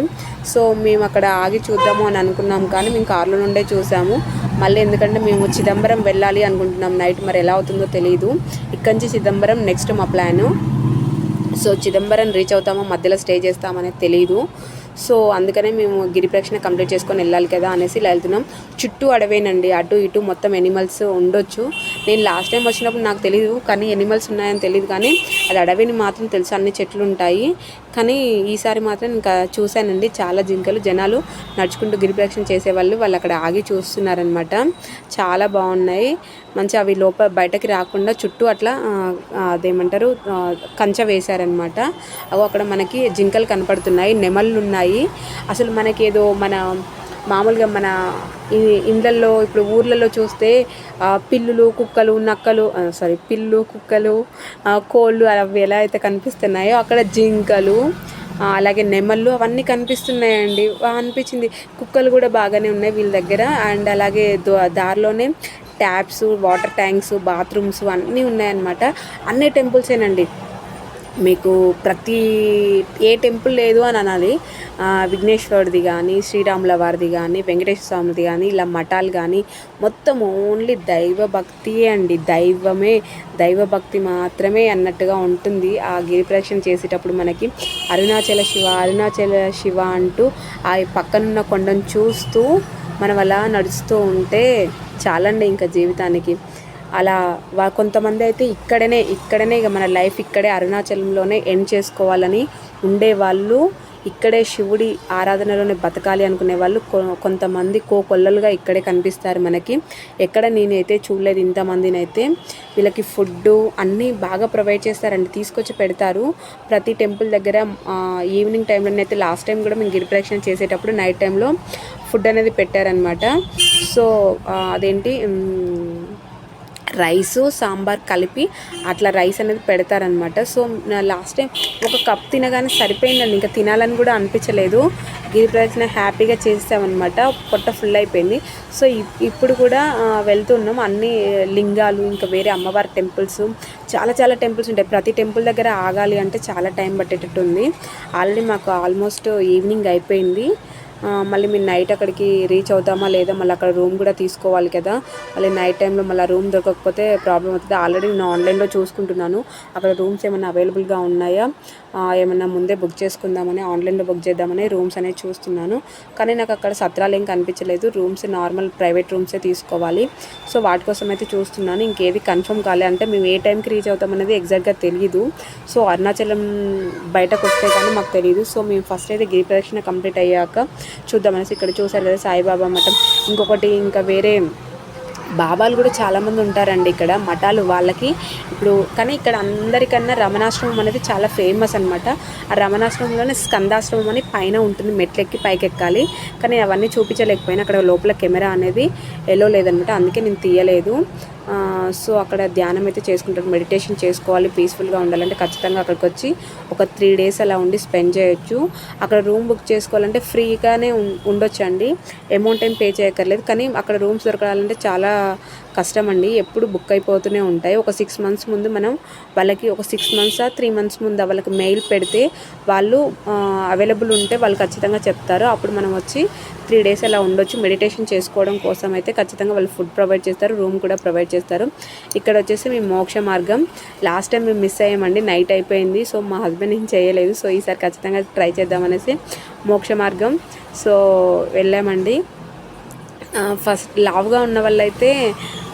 సో మేము అక్కడ ఆగి చూద్దాము అని అనుకున్నాం, కానీ మేము కార్లో నుండే చూసాము. మళ్ళీ ఎందుకంటే మేము చిదంబరం వెళ్ళాలి అనుకుంటున్నాం నైట్, మరి ఎలా అవుతుందో తెలియదు. ఇక్కడి నుంచి చిదంబరం నెక్స్ట్ మా ప్లాను. సో చిదంబరం రీచ్ అవుతామో మధ్యలో స్టే చేస్తామనేది తెలియదు. సో అందుకనే మేము గిరి ప్రదక్షిణ కంప్లీట్ చేసుకొని వెళ్ళాలి కదా అనేసి ఇలా వెళ్తున్నాం. చుట్టూ అడవేనండి, అటు ఇటు మొత్తం ఎనిమల్స్ ఉండొచ్చు. నేను లాస్ట్ టైం వచ్చినప్పుడు నాకు తెలియదు, కానీ ఎనిమల్స్ ఉన్నాయని తెలియదు, కానీ అది అడవిని మాత్రం తెలుసు, అన్ని చెట్లు ఉంటాయి. కానీ ఈసారి మాత్రం ఇంకా చూశానండి, చాలా జింకలు. జనాలు నడుచుకుంటూ గిరి ప్రదక్షిణ చేసేవాళ్ళు అక్కడ ఆగి చూస్తున్నారనమాట. చాలా బాగున్నాయి. మంచి అవి బయటకి రాకుండా చుట్టూ అట్లా అదేమంటారు కంచె వేశారనమాట. అక్కడ మనకి జింకలు కనపడుతున్నాయి, నెమళ్ళు ఉన్నాయి. అసలు మనకేదో మామూలుగా మన ఇళ్ళల్లో ఇప్పుడు ఊర్లలో చూస్తే పిల్లులు కుక్కలు కోళ్ళు అవి ఎలా అయితే కనిపిస్తున్నాయో అక్కడ జింకలు అలాగే నెమళ్ళు అవన్నీ కనిపిస్తున్నాయండి. అనిపించింది. కుక్కలు కూడా బాగానే ఉన్నాయి వీళ్ళ దగ్గర. అండ్ అలాగే దారిలోనే ట్యాప్స్, వాటర్ ట్యాంక్స్, బాత్రూమ్స్ అన్నీ ఉన్నాయన్నమాట. అన్ని టెంపుల్సేనండి. మీకు ఏ టెంపుల్ లేదు అని అనాలి. విఘ్నేశ్వరుడిది కానీ, శ్రీరాముల వారిది కానీ, వెంకటేశ్వర స్వామిది కానీ, ఇలా మఠాలు కానీ మొత్తం ఓన్లీ దైవభక్తియే అండి. దైవభక్తి మాత్రమే అన్నట్టుగా ఉంటుంది. ఆ గిరి ప్రదక్షిణ చేసేటప్పుడు మనకి అరుణాచల శివ అంటూ ఆ పక్కనున్న కొండను చూస్తూ మనం అలా నడుస్తూ ఉంటే చాలండి ఇంకా జీవితానికి. అలా కొంతమంది అయితే ఇక్కడనే ఇక మన లైఫ్ ఇక్కడే అరుణాచలంలోనే ఎండ్ చేసుకోవాలని ఉండేవాళ్ళు, ఇక్కడే శివుడి ఆరాధనలోనే బతకాలి అనుకునే వాళ్ళు కొంతమంది కోకొల్లలుగా ఇక్కడే కనిపిస్తారు మనకి. ఎక్కడ నేనైతే చూడలేదు ఇంతమందిని అయితే. వీళ్ళకి ఫుడ్డు అన్నీ బాగా ప్రొవైడ్ చేస్తారండి, తీసుకొచ్చి పెడతారు ప్రతి టెంపుల్ దగ్గర. ఈవినింగ్ టైంలోనైతే లాస్ట్ టైం కూడా మేము గిరి ప్రదక్షిణ చేసేటప్పుడు నైట్ టైంలో ఫుడ్ అనేది పెట్టారనమాట. సో అదేంటి రైసు సాంబార్ కలిపి అట్లా రైస్ అనేది పెడతారనమాట. సో లాస్ట్ టైం ఒక కప్ తినగానే సరిపోయిందండి, ఇంకా తినాలని కూడా అనిపించలేదు. గిరి ప్రదక్షిణ హ్యాపీగా చేసామన్నమాట, పొట్ట ఫుల్ అయిపోయింది. సో ఇప్పుడు కూడా వెళ్తున్నాం. అన్ని లింగాలు, ఇంకా వేరే అమ్మవారి టెంపుల్స్, చాలా టెంపుల్స్ ఉంటాయి. ప్రతి టెంపుల్ దగ్గర ఆగాలి అంటే చాలా టైం పట్టేటట్టు ఉంది. ఆల్రెడీ మాకు ఆల్మోస్ట్ ఈవినింగ్ అయిపోయింది. మళ్ళీ మేము నైట్ అక్కడికి రీచ్ అవుతామా లేదా, మళ్ళీ అక్కడ రూమ్ కూడా తీసుకోవాలి కదా. మళ్ళీ నైట్ టైంలో మళ్ళీ రూమ్ దొరకకపోతే ప్రాబ్లం అవుతుంది. ఆల్రెడీ నేను ఆన్లైన్లో చూసుకుంటున్నాను అక్కడ రూమ్స్ ఏమైనా అవైలబుల్గా ఉన్నాయా, ఏమన్నా ముందే బుక్ చేసుకుందామని, ఆన్లైన్లో బుక్ చేద్దామని రూమ్స్ అనేది చూస్తున్నాను. కానీ నాకు అక్కడ సత్రాలు ఏం కనిపించలేదు. రూమ్స్ నార్మల్ ప్రైవేట్ రూమ్సే తీసుకోవాలి. సో వాటి కోసం అయితే చూస్తున్నాను. ఇంకేది కన్ఫర్మ్ కాలే, అంటే మేము ఏ టైంకి రీచ్ అవుతామనేది ఎగ్జాక్ట్గా తెలియదు. సో అరుణాచలం బయటకు వస్తే కానీ మాకు తెలియదు. సో మేము ఫస్ట్ అయితే గిరి ప్రదక్షిణ కంప్లీట్ అయ్యాక చూద్దామనేసి. ఇక్కడ చూసారు కదా సాయిబాబా మఠం. ఇంకొకటి ఇంకా వేరే బాబాలు కూడా చాలామంది ఉంటారండి ఇక్కడ మఠాలు వాళ్ళకి. ఇప్పుడు కానీ ఇక్కడ అందరికన్నా రమణాశ్రమం అనేది చాలా ఫేమస్ అనమాట. ఆ రమణాశ్రమంలోనే స్కందాశ్రమం అని పైన ఉంటుంది, మెట్లెక్కి పైకి ఎక్కాలి. కానీ అవన్నీ చూపించలేకపోయినా, అక్కడ లోపల కెమెరా అనేది ఎలో లేదనమాట, అందుకే నేను తీయలేదు. సో అక్కడ ధ్యానం అయితే చేసుకుంటారు, మెడిటేషన్ చేసుకోవాలి, పీస్ఫుల్గా ఉండాలంటే ఖచ్చితంగా అక్కడికి వచ్చి ఒక 3 days అలా ఉండి స్పెండ్ చేయొచ్చు. అక్కడ రూమ్ బుక్ చేసుకోవాలంటే ఫ్రీగానే ఉండొచ్చు అండి, అమౌంట్ ఏం పే చేయక్కర్లేదు. కానీ అక్కడ రూమ్స్ దొరకాలంటే చాలా కష్టం అండి, ఎప్పుడు బుక్ అయిపోతూనే ఉంటాయి. ఒక 6 months ముందు మనం వాళ్ళకి, ఒక 6 months 3 months ముందు వాళ్ళకి మెయిల్ పెడితే వాళ్ళు అవైలబుల్ ఉంటే వాళ్ళు ఖచ్చితంగా చెప్తారు. అప్పుడు మనం వచ్చి 3 days అలా ఉండొచ్చు. మెడిటేషన్ చేసుకోవడం కోసం అయితే ఖచ్చితంగా వాళ్ళు ఫుడ్ ప్రొవైడ్ చేస్తారు, రూమ్ కూడా ప్రొవైడ్ చేస్తారు. ఇక్కడ వచ్చేసి మేము మోక్ష మార్గం లాస్ట్ టైం మేము మిస్ అయ్యామండి, నైట్ అయిపోయింది. సో మా హస్బెండ్ ఏం చేయలేదు. సో ఈసారి ఖచ్చితంగా ట్రై చేద్దామనేసి మోక్ష మార్గం సో వెళ్ళామండి. ఫస్ట్ లావుగా ఉన్న వాళ్ళైతే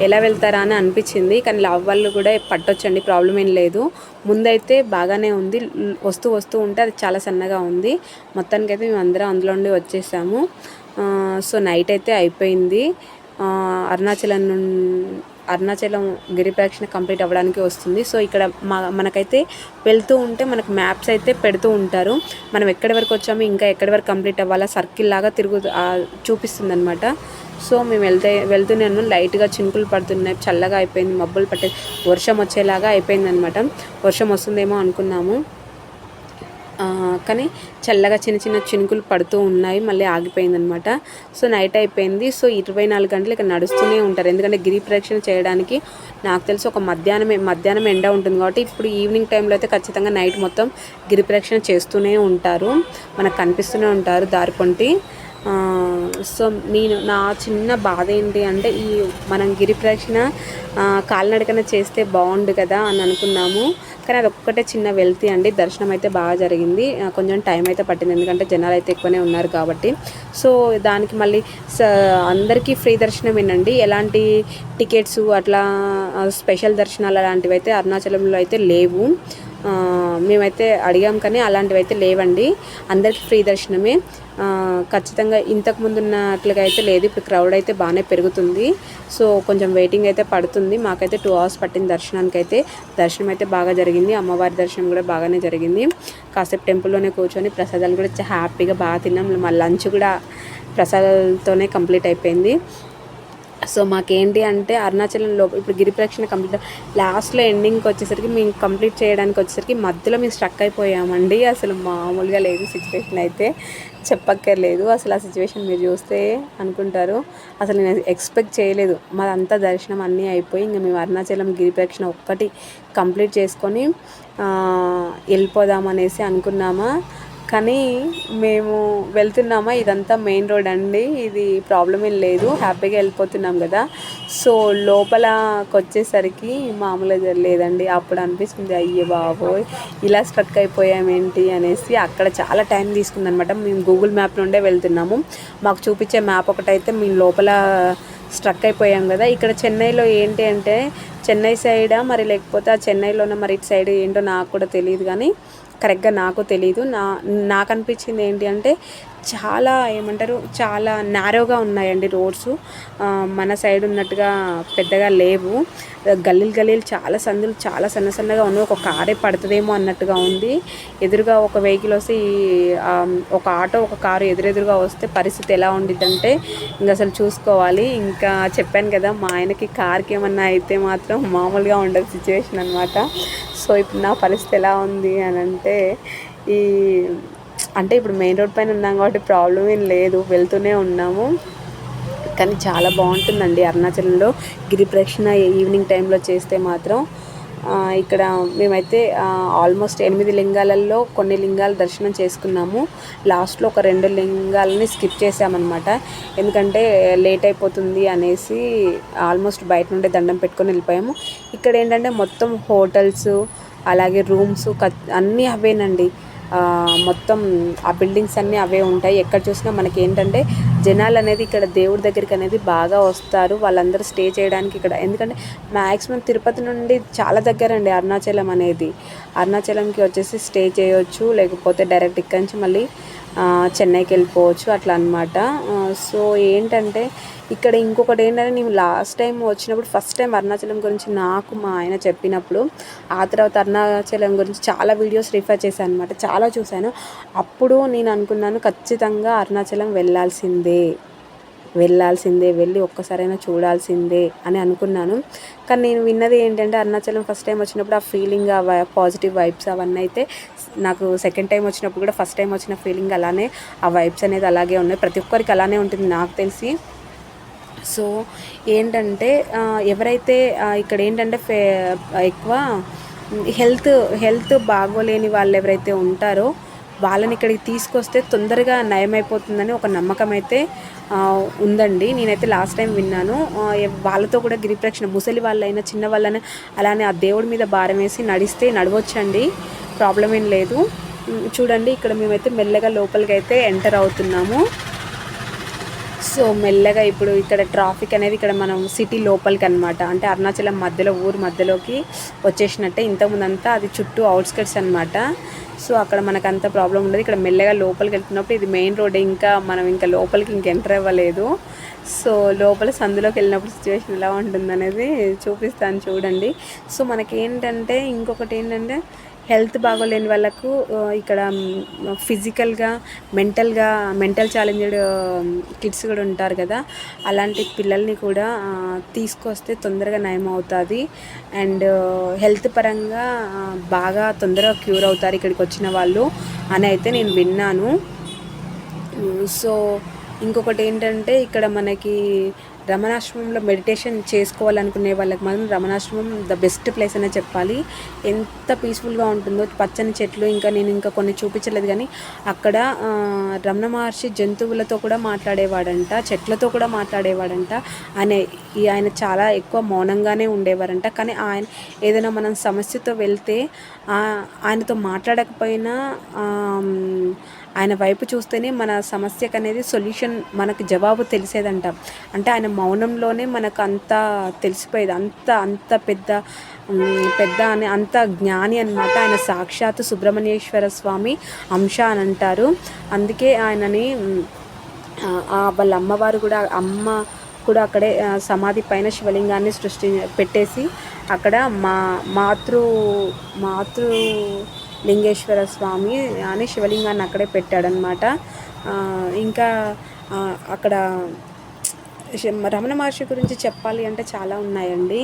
ఎలా వెళ్తారా అని అనిపించింది, కానీ లావు వాళ్ళు కూడా పట్టొచ్చండి, ప్రాబ్లం ఏం లేదు. ముందైతే బాగానే ఉంది, వస్తూ ఉంటే అది చాలా సన్నగా ఉంది. మొత్తానికైతే మేము అందరం అందులో నుండి వచ్చేసాము. సో నైట్ అయితే అయిపోయింది. అరుణాచలం గిరి ప్రదక్షిణ కంప్లీట్ అవ్వడానికి వస్తుంది. సో ఇక్కడ మనకైతే వెళ్తూ ఉంటే మనకు మ్యాప్స్ అయితే పెడుతూ ఉంటారు. మనం ఎక్కడి వరకు వచ్చామో, ఇంకా ఎక్కడి వరకు కంప్లీట్ అవ్వాలా, సర్కిల్ లాగా చూపిస్తుంది అనమాట. సో మేము వెళ్తూనే ఉన్నాం. లైట్గా చినుకులు పడుతున్నాయి, చల్లగా అయిపోయింది, మబ్బులు పట్టే వర్షం వచ్చేలాగా అయిపోయింది అనమాట. వర్షం వస్తుందేమో అనుకున్నాము. కానీ చల్లగా చిన్న చిన్న చినుకులు పడుతూ ఉన్నాయి, మళ్ళీ ఆగిపోయిందనమాట. సో నైట్ అయిపోయింది. సో 24 గంటలు ఇక్కడ నడుస్తూనే ఉంటారు, ఎందుకంటే గిరి ప్రదక్షిణ చేయడానికి నాకు తెలిసి ఒక మధ్యాహ్నం ఎండ ఉంటుంది కాబట్టి ఇప్పుడు ఈవినింగ్ టైంలో అయితే ఖచ్చితంగా నైట్ మొత్తం గిరి ప్రదక్షిణ చేస్తూనే ఉంటారు, మనకు కనిపిస్తూనే ఉంటారు దారి పొంటి. సో నా చిన్న బాధ ఏంటి అంటే మనం గిరి ప్రదక్షిణ కాలినడకన చేస్తే బాగుండు కదా అని అనుకున్నాము, కానీ అది ఒక్కటే చిన్న వెళ్తీ అండి. దర్శనం అయితే బాగా జరిగింది, కొంచెం టైం అయితే పట్టింది ఎందుకంటే జనాలు అయితే ఎక్కువనే ఉన్నారు కాబట్టి. సో దానికి మళ్ళీ అందరికీ ఫ్రీ దర్శనమేనండి, ఎలాంటి టికెట్స్ అట్లా స్పెషల్ దర్శనాలు అలాంటివి అయితే అరుణాచలంలో అయితే లేవు. మేమైతే అడిగాం కానీ అలాంటివి అయితే లేవండి, అందరికీ ఫ్రీ దర్శనమే. ఖచ్చితంగా ఇంతకుముందు ఉన్నట్లుగా అయితే లేదు, ఇప్పుడు క్రౌడ్ అయితే బాగానే పెరుగుతుంది. సో కొంచెం వెయిటింగ్ అయితే పడుతుంది, మాకైతే 2 hours పట్టింది దర్శనానికి అయితే. దర్శనం అయితే బాగా జరిగింది, అమ్మవారి దర్శనం కూడా బాగానే జరిగింది. కాసేపు టెంపుల్లోనే కూర్చొని ప్రసాదాలు కూడా హ్యాపీగా బాగా తిన్నాం, మా లంచ్ కూడా ప్రసాదాలతోనే కంప్లీట్ అయిపోయింది. సో మాకేంటి అంటే అరుణాచలంలో ఇప్పుడు గిరి ప్రదక్షిణ కంప్లీట్ లాస్ట్లో ఎండింగ్కి వచ్చేసరికి మేము కంప్లీట్ చేయడానికి వచ్చేసరికి మధ్యలో మేము స్ట్రక్ అయిపోయామండి. అసలు మామూలుగా లేదు సిచ్యువేషన్ అయితే, చెప్పక్కర్లేదు. అసలు ఆ సిచ్యువేషన్ మీరు చూస్తే అనుకుంటారు, అసలు నేను ఎక్స్పెక్ట్ చేయలేదు. మాదంతా దర్శనం అన్నీ అయిపోయి ఇంకా మేము అరుణాచలం గిరి ప్రదక్షిణ ఒక్కటి కంప్లీట్ చేసుకొని వెళ్ళిపోదామనేసి అనుకున్నామా, కానీ మేము వెళ్తున్నామా, ఇదంతా మెయిన్ రోడ్ అండి, ఇది ప్రాబ్లం ఏం లేదు, హ్యాపీగా వెళ్ళిపోతున్నాం కదా. సో లోపలకి వచ్చేసరికి మామూలుగా లేదండి, అప్పుడు అనిపిస్తుంది అయ్యే బాబోయ్ ఇలా స్ట్రక్ అయిపోయామేంటి అనేసి. అక్కడ చాలా టైం తీసుకుందనమాట, మేము గూగుల్ మ్యాప్ నుండే వెళ్తున్నాము, మాకు చూపించే మ్యాప్ ఒకటైతే మేము లోపల స్ట్రక్ అయిపోయాం కదా. ఇక్కడ చెన్నైలో ఏంటి అంటే చెన్నై సైడా మరి లేకపోతే ఆ చెన్నైలోనే మరి ఇటు సైడ్ ఏంటో నాకు కూడా తెలియదు, కానీ కరెక్ట్గా నాకు తెలీదు. నాకు అనిపించింది ఏంటి అంటే చాలా చాలా నారోగా ఉన్నాయండి రోడ్స్, మన సైడ్ ఉన్నట్టుగా పెద్దగా లేవు. గల్లీలు చాలా సందులు చాలా సన్నగా ఉన్నాయి, ఒక కారే పడుతుందేమో అన్నట్టుగా ఉంది. ఎదురుగా ఒక వెహికల్ వస్తే ఒక ఆటో ఒక కారు ఎదురెదురుగా వస్తే పరిస్థితి ఎలా ఉండిద్దంటే ఇంకా అసలు చూసుకోవాలి. ఇంకా చెప్పాను కదా మా ఆయనకి కార్కి ఏమన్నా అయితే మాత్రం మామూలుగా ఉండదు సిచ్యువేషన్ అనమాట. సో ఇప్పుడు నా పరిస్థితి ఎలా ఉంది అని అంటే ఇప్పుడు మెయిన్ రోడ్ పైన ఉన్నాం కాబట్టి ప్రాబ్లం ఏం లేదు, వెళ్తూనే ఉన్నాము. కానీ చాలా బాగుంటుందండి అరుణాచలంలో గిరి ప్రదక్షిణ ఈవినింగ్ టైంలో చేస్తే మాత్రం. ఇక్కడ మేమైతే ఆల్మోస్ట్ 8 లింగాలలో కొన్ని లింగాలు దర్శనం చేసుకున్నాము, లాస్ట్లో ఒక 2 లింగాలని స్కిప్ చేసామన్నమాట, ఎందుకంటే లేట్ అయిపోతుంది అనేసి ఆల్మోస్ట్ బయట నుండే దండం పెట్టుకొని వెళ్ళిపోయాము. ఇక్కడ ఏంటంటే మొత్తం హోటల్స్ అలాగే రూమ్స్ అన్నీ అవేనండి, మొత్తం ఆ బిల్డింగ్స్ అన్నీ అవే ఉంటాయి. ఎక్కడ చూసినా మనకి ఏంటంటే జనాలు అనేది ఇక్కడ దేవుడి దగ్గరికి అనేది బాగా వస్తారు, వాళ్ళందరూ స్టే చేయడానికి ఇక్కడ. ఎందుకంటే మ్యాక్సిమం తిరుపతి నుండి చాలా దగ్గర అండి అరుణాచలం అనేది, అరుణాచలంకి వచ్చేసి స్టే చేయొచ్చు, లేకపోతే డైరెక్ట్ ఇక్కడి నుంచి మళ్ళీ చెన్నైకి వెళ్ళిపోవచ్చు అట్లా అనమాట. సో ఏంటంటే ఇక్కడ ఇంకొకటి ఏంటంటే నేను లాస్ట్ టైం వచ్చినప్పుడు ఫస్ట్ టైం అరుణాచలం గురించి నాకు మా ఆయన చెప్పినప్పుడు ఆ తర్వాత అరుణాచలం గురించి చాలా వీడియోస్ రిఫర్ చేశాను అనమాట, చాలా చూశాను. అప్పుడు నేను అనుకున్నాను ఖచ్చితంగా అరుణాచలం వెళ్ళాల్సిందే, వెళ్ళి ఒక్కసారైనా చూడాల్సిందే అని అనుకున్నాను. కానీ నేను విన్నది ఏంటంటే అరుణాచలం ఫస్ట్ టైం వచ్చినప్పుడు ఆ ఫీలింగ్, ఆ పాజిటివ్ వైబ్స్ అవన్నీ అయితే నాకు సెకండ్ టైం వచ్చినప్పుడు కూడా ఫస్ట్ టైం వచ్చిన ఫీలింగ్ అలానే, ఆ వైబ్స్ అనేది అలాగే ఉన్నాయి, ప్రతి ఒక్కరికి అలానే ఉంటుంది నాకు తెలిసి. సో ఏంటంటే ఎవరైతే ఇక్కడ ఏంటంటే ఎక్కువ హెల్త్ బాగోలేని వాళ్ళు ఎవరైతే ఉంటారో వాళ్ళని ఇక్కడికి తీసుకొస్తే తొందరగా నయమైపోతుందని ఒక నమ్మకం అయితే ఉందండి. నేనైతే లాస్ట్ టైం విన్నాను, వాళ్ళతో కూడా గిరి ప్రదక్షిణ ముసలి వాళ్ళైనా చిన్న వాళ్ళైనా అలానే ఆ దేవుడి మీద భారం వేసి నడవచ్చండి, ప్రాబ్లం ఏం లేదు. చూడండి ఇక్కడ మేమైతే మెల్లగా లోపలికి అయితే ఎంటర్ అవుతున్నాము. సో మెల్లగా ఇప్పుడు ఇక్కడ ట్రాఫిక్ అనేది ఇక్కడ మనం సిటీ లోపలికి అనమాట, అంటే అరుణాచలం మధ్యలో ఊరు మధ్యలోకి వచ్చేసినట్టే. ఇంతకుముందు అంతా అది చుట్టూ అవుట్స్కట్స్ అనమాట. సో అక్కడ మనకు అంత ప్రాబ్లం ఉండదు. ఇక్కడ మెల్లగా లోపలికి వెళ్తున్నప్పుడు ఇది మెయిన్ రోడ్, మనం లోపలికి ఎంటర్ అవ్వలేదు. సో లోపల సందులోకి వెళ్ళినప్పుడు సిచ్యువేషన్ ఎలా ఉంటుంది అనేది చూపిస్తాను చూడండి. సో మనకి ఏంటంటే ఇంకొకటి ఏంటంటే హెల్త్ బాగోలేని వాళ్ళకు ఇక్కడ ఫిజికల్గా మెంటల్ ఛాలెంజ్డ్ కిడ్స్ కూడా ఉంటారు కదా, అలాంటి పిల్లల్ని కూడా తీసుకొస్తే తొందరగా నయం అవుతుంది అండ్ హెల్త్ పరంగా బాగా తొందరగా క్యూర్ అవుతారు ఇక్కడికి వచ్చిన వాళ్ళు అని అయితే నేను విన్నాను. సో ఇంకొకటి ఏంటంటే ఇక్కడ మనకి రమణాశ్రమంలో మెడిటేషన్ చేసుకోవాలనుకునే వాళ్ళకి మాత్రం రమణాశ్రమం ద బెస్ట్ ప్లేస్ అనే చెప్పాలి. ఎంత పీస్ఫుల్గా ఉంటుందో, పచ్చని చెట్లు, ఇంకా నేను ఇంకా కొన్ని చూపించలేదు కానీ అక్కడ రమణ మహర్షి జంతువులతో కూడా మాట్లాడేవాడంట, చెట్లతో కూడా మాట్లాడేవాడంట. ఆయన చాలా ఎక్కువ మౌనంగానే ఉండేవారంట. కానీ ఆయన ఏదైనా మనం సమస్యతో వెళ్తే ఆయనతో మాట్లాడకపోయినా ఆయన వైపు చూస్తేనే మన సమస్యకు అనేది సొల్యూషన్, మనకు జవాబు తెలిసేదంట. అంటే ఆయన మౌనంలోనే మనకు అంతా తెలిసిపోయేది. అంత పెద్ద అని అంత జ్ఞాని అనమాట. ఆయన సాక్షాత్ సుబ్రహ్మణ్యేశ్వర స్వామి అంశ అని అంటారు. అందుకే ఆయనని వాళ్ళ అమ్మవారు కూడా అక్కడే సమాధి పైన శివలింగాన్ని పెట్టేసి అక్కడ మాతృ లింగేశ్వర స్వామి అని శివలింగాన్ని అక్కడే పెట్టాడనమాట. ఇంకా అక్కడ రమణ మహర్షి గురించి చెప్పాలి అంటే చాలా ఉన్నాయండి,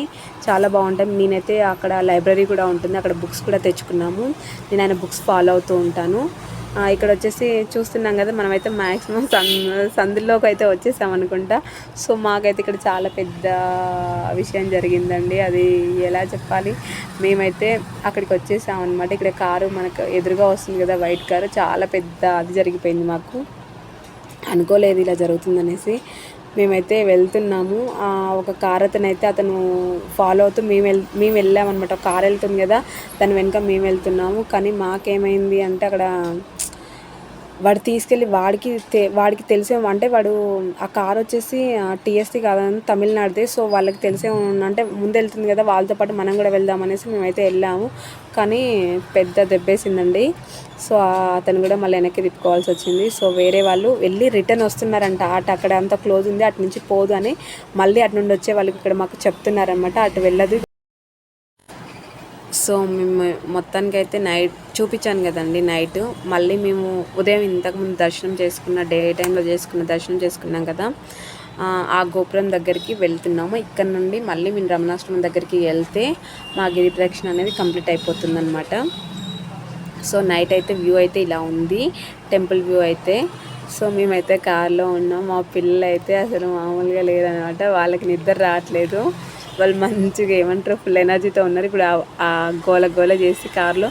చాలా బాగుంటాయి. నేనైతే అక్కడ లైబ్రరీ కూడా ఉంటుంది, అక్కడ బుక్స్ కూడా తెచ్చుకున్నాము. నేను ఆయన బుక్స్ ఫాలో అవుతూ ఉంటాను. ఇక్కడ వచ్చేసి చూస్తున్నాం కదా, మనమైతే మ్యాక్సిమం సందుల్లోకి అయితే వచ్చేసాం అనుకుంటా. సో మాకైతే ఇక్కడ చాలా పెద్ద విషయం జరిగిందండి. అది ఎలా చెప్పాలి, మేమైతే అక్కడికి వచ్చేసాం అనమాట. ఇక్కడ కారు మనకు ఎదురుగా వస్తుంది కదా, వైట్ కారు, చాలా పెద్ద అది జరిగిపోయింది. మాకు అనుకోలేదు ఇలా జరుగుతుందనేసి. మేమైతే వెళ్తున్నాము. ఒక కార్ అతను ఫాలో అవుతూ మేము వెళ్ళామన్నమాట. ఒక కార్ వెళ్తుంది కదా, దాని వెనుక మేము వెళ్తున్నాము. కానీ మాకేమైంది అంటే అక్కడ వాడు తీసుకెళ్ళి వాడికి తెలిసే, అంటే వాడు ఆ కార్ వచ్చేసి టీఎస్టీ కాదని తమిళనాడుదే. సో వాళ్ళకి తెలిసే అంటే ముందు వెళ్తుంది కదా, వాళ్ళతో పాటు మనం కూడా వెళ్దామనేసి మేమైతే వెళ్ళాము. కానీ పెద్ద దెబ్బేసిందండి. సో అతను కూడా మళ్ళీ వెనక్కి తిప్పుకోవాల్సి వచ్చింది. సో వేరే వాళ్ళు వెళ్ళి రిటర్న్ వస్తున్నారంట. అక్కడ అంతా క్లోజ్ ఉంది, అటు నుంచి పోదు అని మళ్ళీ అటు నుండి వచ్చే వాళ్ళకి ఇక్కడ మాకు చెప్తున్నారనమాట, అటు వెళ్ళదు. సో మేము మొత్తానికి అయితే నైట్ చూపించాను కదండి, నైట్ మళ్ళీ మేము ఉదయం ఇంతకుముందు దర్శనం చేసుకున్న డే టైంలో దర్శనం చేసుకున్నాం కదా, ఆ గోపురం దగ్గరికి వెళ్తున్నాము. ఇక్కడ నుండి మళ్ళీ మేము రమణాశ్రమం దగ్గరికి వెళ్తే మా గిరి ప్రదక్షిణ అనేది కంప్లీట్ అయిపోతుందన్నమాట. సో నైట్ అయితే వ్యూ అయితే ఇలా ఉంది, టెంపుల్ వ్యూ అయితే. సో మేమైతే కార్లో ఉన్నాం. మా పిల్లలు అయితే అసలు మామూలుగా లేదనమాట, వాళ్ళకి నిద్ర రావట్లేదు. వాళ్ళు మంచిగా ఏమంటారు, ఫుల్ ఎనర్జీతో ఉన్నారు. ఇప్పుడు ఆ గోల చేసి కార్లో.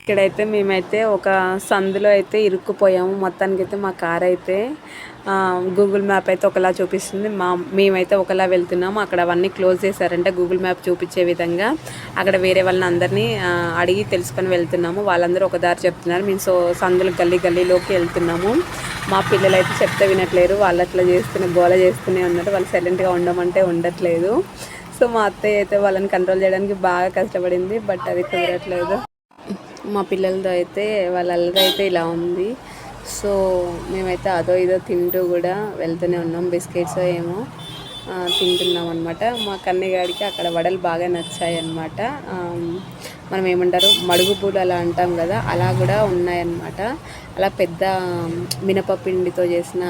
ఇక్కడైతే మేమైతే ఒక సందులో అయితే ఇరుక్కుపోయాము. మొత్తానికైతే మా కార్ అయితే గూగుల్ మ్యాప్ అయితే ఒకలా చూపిస్తుంది, మేమైతే ఒకలా వెళ్తున్నాము. అక్కడ అవన్నీ క్లోజ్ చేశారంటే గూగుల్ మ్యాప్ చూపించే విధంగా. అక్కడ వేరే వాళ్ళని అందరినీ అడిగి తెలుసుకొని వెళ్తున్నాము. వాళ్ళందరూ ఒక దారి చెప్తున్నారు, మేము సందులు గల్లీలోకి వెళ్తున్నాము. మా పిల్లలు అయితే చెప్తే వినట్లేరు, వాళ్ళు అట్లా గోల చేస్తూనే ఉన్నారు. వాళ్ళు సైలెంట్గా ఉండమంటే ఉండట్లేదు. సో మా అత్తయ్య అయితే వాళ్ళని కంట్రోల్ చేయడానికి బాగా కష్టపడింది, బట్ అది కుదరట్లేదు. మా పిల్లలతో అయితే వాళ్ళ అల్లరి అయితే ఇలా ఉంది. సో మేమైతే అదో ఇదో తింటూ కూడా వెళ్తూనే ఉన్నాం. బిస్కెట్స్ ఏమో తింటున్నాం అనమాట. మా కన్నయ్యగాడికి అక్కడ వడలు బాగా నచ్చాయి అన్నమాట. మనం ఏమంటారు, మడుగు పూలు అలా అంటాం కదా, అలా కూడా ఉన్నాయన్నమాట. అలా పెద్ద మినపపిండితో చేసిన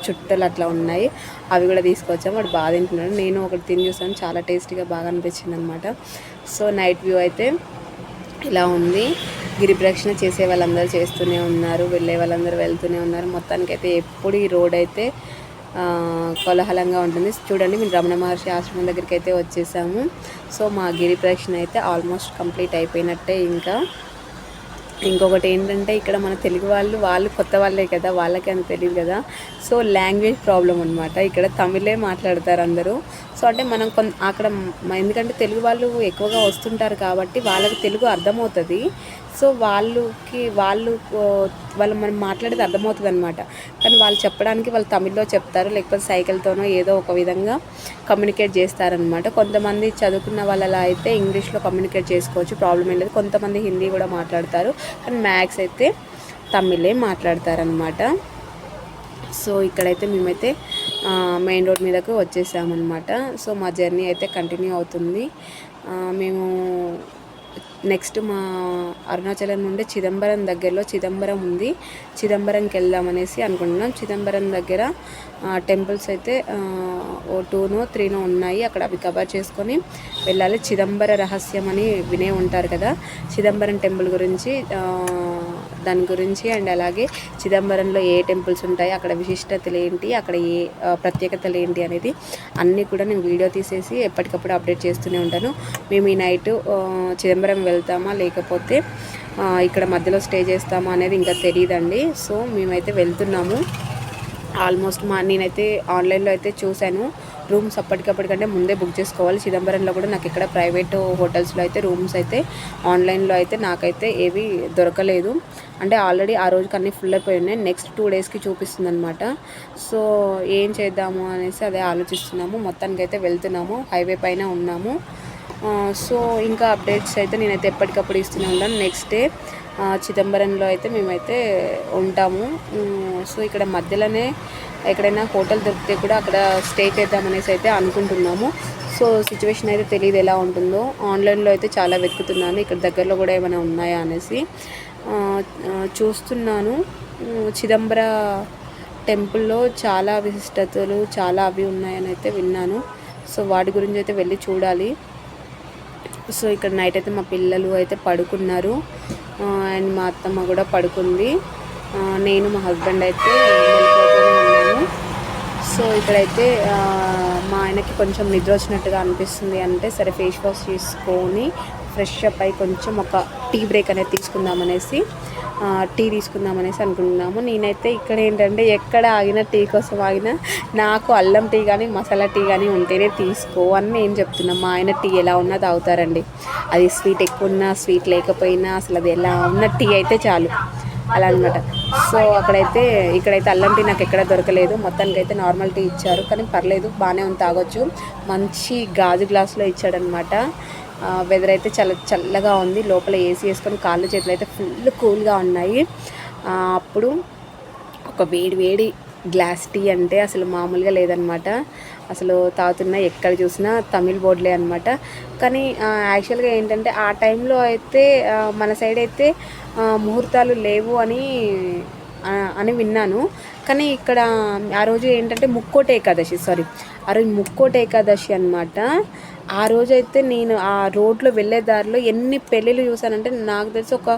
చుట్టలు అట్లా ఉన్నాయి, అవి కూడా తీసుకొచ్చాము. వాడు బాగా తింటున్నాడు. నేను ఒకటి తిని చూసాను, చాలా టేస్టీగా బాగా అనిపించింది అనమాట. సో నైట్ వ్యూ అయితే ఇలా ఉంది. గిరి ప్రదక్షిణ చేసే వాళ్ళందరూ చేస్తూనే ఉన్నారు, వెళ్ళే వాళ్ళందరూ వెళ్తూనే ఉన్నారు. మొత్తానికైతే ఎప్పుడు ఈ రోడ్ అయితే కోలాహలంగా ఉంటుంది. చూడండి, మేము రమణ మహర్షి ఆశ్రమం దగ్గరికి అయితే వచ్చేసాము. సో మా గిరి ప్రదక్షిణ అయితే ఆల్మోస్ట్ కంప్లీట్ అయిపోయినట్టే. ఇంకొకటి ఏంటంటే, ఇక్కడ మన తెలుగు వాళ్ళు కొత్త వాళ్ళే కదా, వాళ్ళకి అంత తెలియదు కదా. సో లాంగ్వేజ్ ప్రాబ్లం అనమాట. ఇక్కడ తమిళే మాట్లాడతారు అందరూ. సో అంటే మనం అక్కడ ఎందుకంటే తెలుగు వాళ్ళు ఎక్కువగా వస్తుంటారు కాబట్టి వాళ్ళకి తెలుగు అర్థమవుతుంది. సో వాళ్ళు మనం మాట్లాడేది అర్థమవుతుంది అనమాట. కానీ వాళ్ళు చెప్పడానికి వాళ్ళు తమిళ్లో చెప్తారు, లేకపోతే సైకిల్తోనో ఏదో ఒక విధంగా కమ్యూనికేట్ చేస్తారనమాట. కొంతమంది చదువుకున్న వాళ్ళలా అయితే ఇంగ్లీష్లో కమ్యూనికేట్ చేసుకోవచ్చు, ప్రాబ్లం ఏం లేదు. కొంతమంది హిందీ కూడా మాట్లాడతారు, కానీ మ్యాథ్స్ అయితే తమిళే మాట్లాడతారనమాట. సో ఇక్కడైతే మేమైతే మెయిన్ రోడ్ మీదకు వచ్చేసామన్నమాట. సో మా జర్నీ అయితే కంటిన్యూ అవుతుంది. మేము నెక్స్ట్ మా అరుణాచలం నుండి చిదంబరం దగ్గరలో చిదంబరం ఉంది, చిదంబరంకి వెళ్దామనేసి అనుకుంటున్నాం. చిదంబరం దగ్గర టెంపుల్స్ అయితే 2నో 3నో ఉన్నాయి, అక్కడ అవి కవర్ చేసుకొని వెళ్ళాలి. చిదంబర రహస్యం అని వినే ఉంటారు కదా, చిదంబరం టెంపుల్ గురించి, దాని గురించి అండ్ అలాగే చిదంబరంలో ఏ టెంపుల్స్ ఉంటాయి, అక్కడ విశిష్టతలు ఏంటి, అక్కడ ఏ ప్రత్యేకతలు ఏంటి అనేది అన్నీ కూడా నేను వీడియో తీసేసి ఎప్పటికప్పుడు అప్డేట్ చేస్తూనే ఉంటాను. మేము ఈ నైట్ చిదంబరం వెళ్తామా లేకపోతే ఇక్కడ మధ్యలో స్టే చేస్తామా అనేది ఇంకా తెలియదండి. సో మేమైతే వెళ్తున్నాము. ఆల్మోస్ట్ నేనైతే ఆన్లైన్లో అయితే చూశాను, రూమ్స్ అప్పటికప్పటికంటే ముందే బుక్ చేసుకోవాలి. చిదంబరంలో కూడా నాకు ఇక్కడ ప్రైవేట్ హోటల్స్లో అయితే రూమ్స్ అయితే ఆన్లైన్లో అయితే నాకైతే ఏవి దొరకలేదు. అంటే ఆల్రెడీ ఆ రోజుకి అన్నీ ఫుల్ అయిపోయి ఉన్నాయి, నెక్స్ట్ 2 డేస్కి చూపిస్తుంది అనమాట. సో ఏం చేద్దాము అనేసి అదే ఆలోచిస్తున్నాము. మొత్తానికి అయితే వెళ్తున్నాము, హైవే పైన ఉన్నాము. సో ఇంకా అప్డేట్స్ అయితే నేనైతే ఎప్పటికప్పుడు ఇస్తూనే ఉంటాను. నెక్స్ట్ డే చిదంబరంలో అయితే మేమైతే ఉంటాము. సో ఇక్కడ మధ్యలోనే ఎక్కడైనా హోటల్ దొరికితే కూడా అక్కడ స్టే చేద్దామనేసి అయితే అనుకుంటున్నాము. సో సిచ్యువేషన్ అయితే తెలియదు ఎలా ఉంటుందో, ఆన్లైన్లో అయితే చాలా వెతుకుతున్నాను ఇక్కడ దగ్గరలో కూడా ఏమైనా ఉన్నాయా అనేసి చూస్తున్నాను. చిదంబర టెంపుల్లో చాలా విశిష్టతలు చాలా అవి ఉన్నాయని అయితే విన్నాను. సో వాటి గురించి అయితే వెళ్ళి చూడాలి. సో ఇక్కడ నైట్ అయితే మా పిల్లలు అయితే పడుకున్నారు అండ్ మా అత్తమ్మ కూడా పడుకుంది. నేను మా హస్బెండ్ అయితే వెళ్ళిపోతూనే ఉన్నాను. సో ఇక్కడైతే మా ఆయనకి కొంచెం నిద్ర వచ్చినట్టుగా అనిపిస్తుంది అంటే సరే ఫేస్ వాష్ చేసుకొని ఫ్రెష్ అప్ అయి కొంచెం ఒక టీ బ్రేక్ అనేది తీసుకుందామనేసి అనుకుంటున్నాము. నేనైతే ఇక్కడ ఏంటంటే ఎక్కడ ఆగినా టీ కోసం ఆగినా నాకు అల్లం టీ కానీ మసాలా టీ కానీ ఉంటేనే తీసుకో అని నేను చెప్తున్నాను. మా ఆయన టీ ఎలా ఉన్నా తాగుతారండి, అది స్వీట్ ఎక్కువ ఉన్నా స్వీట్ లేకపోయినా అసలు అది ఎలా ఉన్న టీ అయితే చాలు అలా అనమాట. సో ఇక్కడైతే అల్లం టీ నాకు ఎక్కడ దొరకలేదు. మొత్తానికి అయితే నార్మల్ టీ ఇచ్చారు, కానీ పర్లేదు బాగానే ఉంది, తాగొచ్చు. మంచి గాజు గ్లాసులో ఇచ్చాడనమాట. వెదర్ అయితే చాలా చల్లగా ఉంది, లోపల ఏసీ వేసుకొని కాళ్ళు చేతులు అయితే ఫుల్ కూల్గా ఉన్నాయి. అప్పుడు ఒక వేడి గ్లాస్ టీ అంటే అసలు మామూలుగా లేదనమాట. అసలు తాగుతున్నా ఎక్కడ చూసినా తమిళ్ బోర్డులే అనమాట. కానీ యాక్చువల్గా ఏంటంటే ఆ టైంలో అయితే మన సైడ్ అయితే ముహూర్తాలు లేవు అని విన్నాను. కానీ ఇక్కడ ఆ రోజు ఏంటంటే ముక్కోటి ఏకాదశి అనమాట. ఆ రోజైతే నేను ఆ రోడ్లో వెళ్ళే దారిలో ఎన్ని పెళ్ళిళ్ళు చూశానంటే నాకు తెలిసి ఒక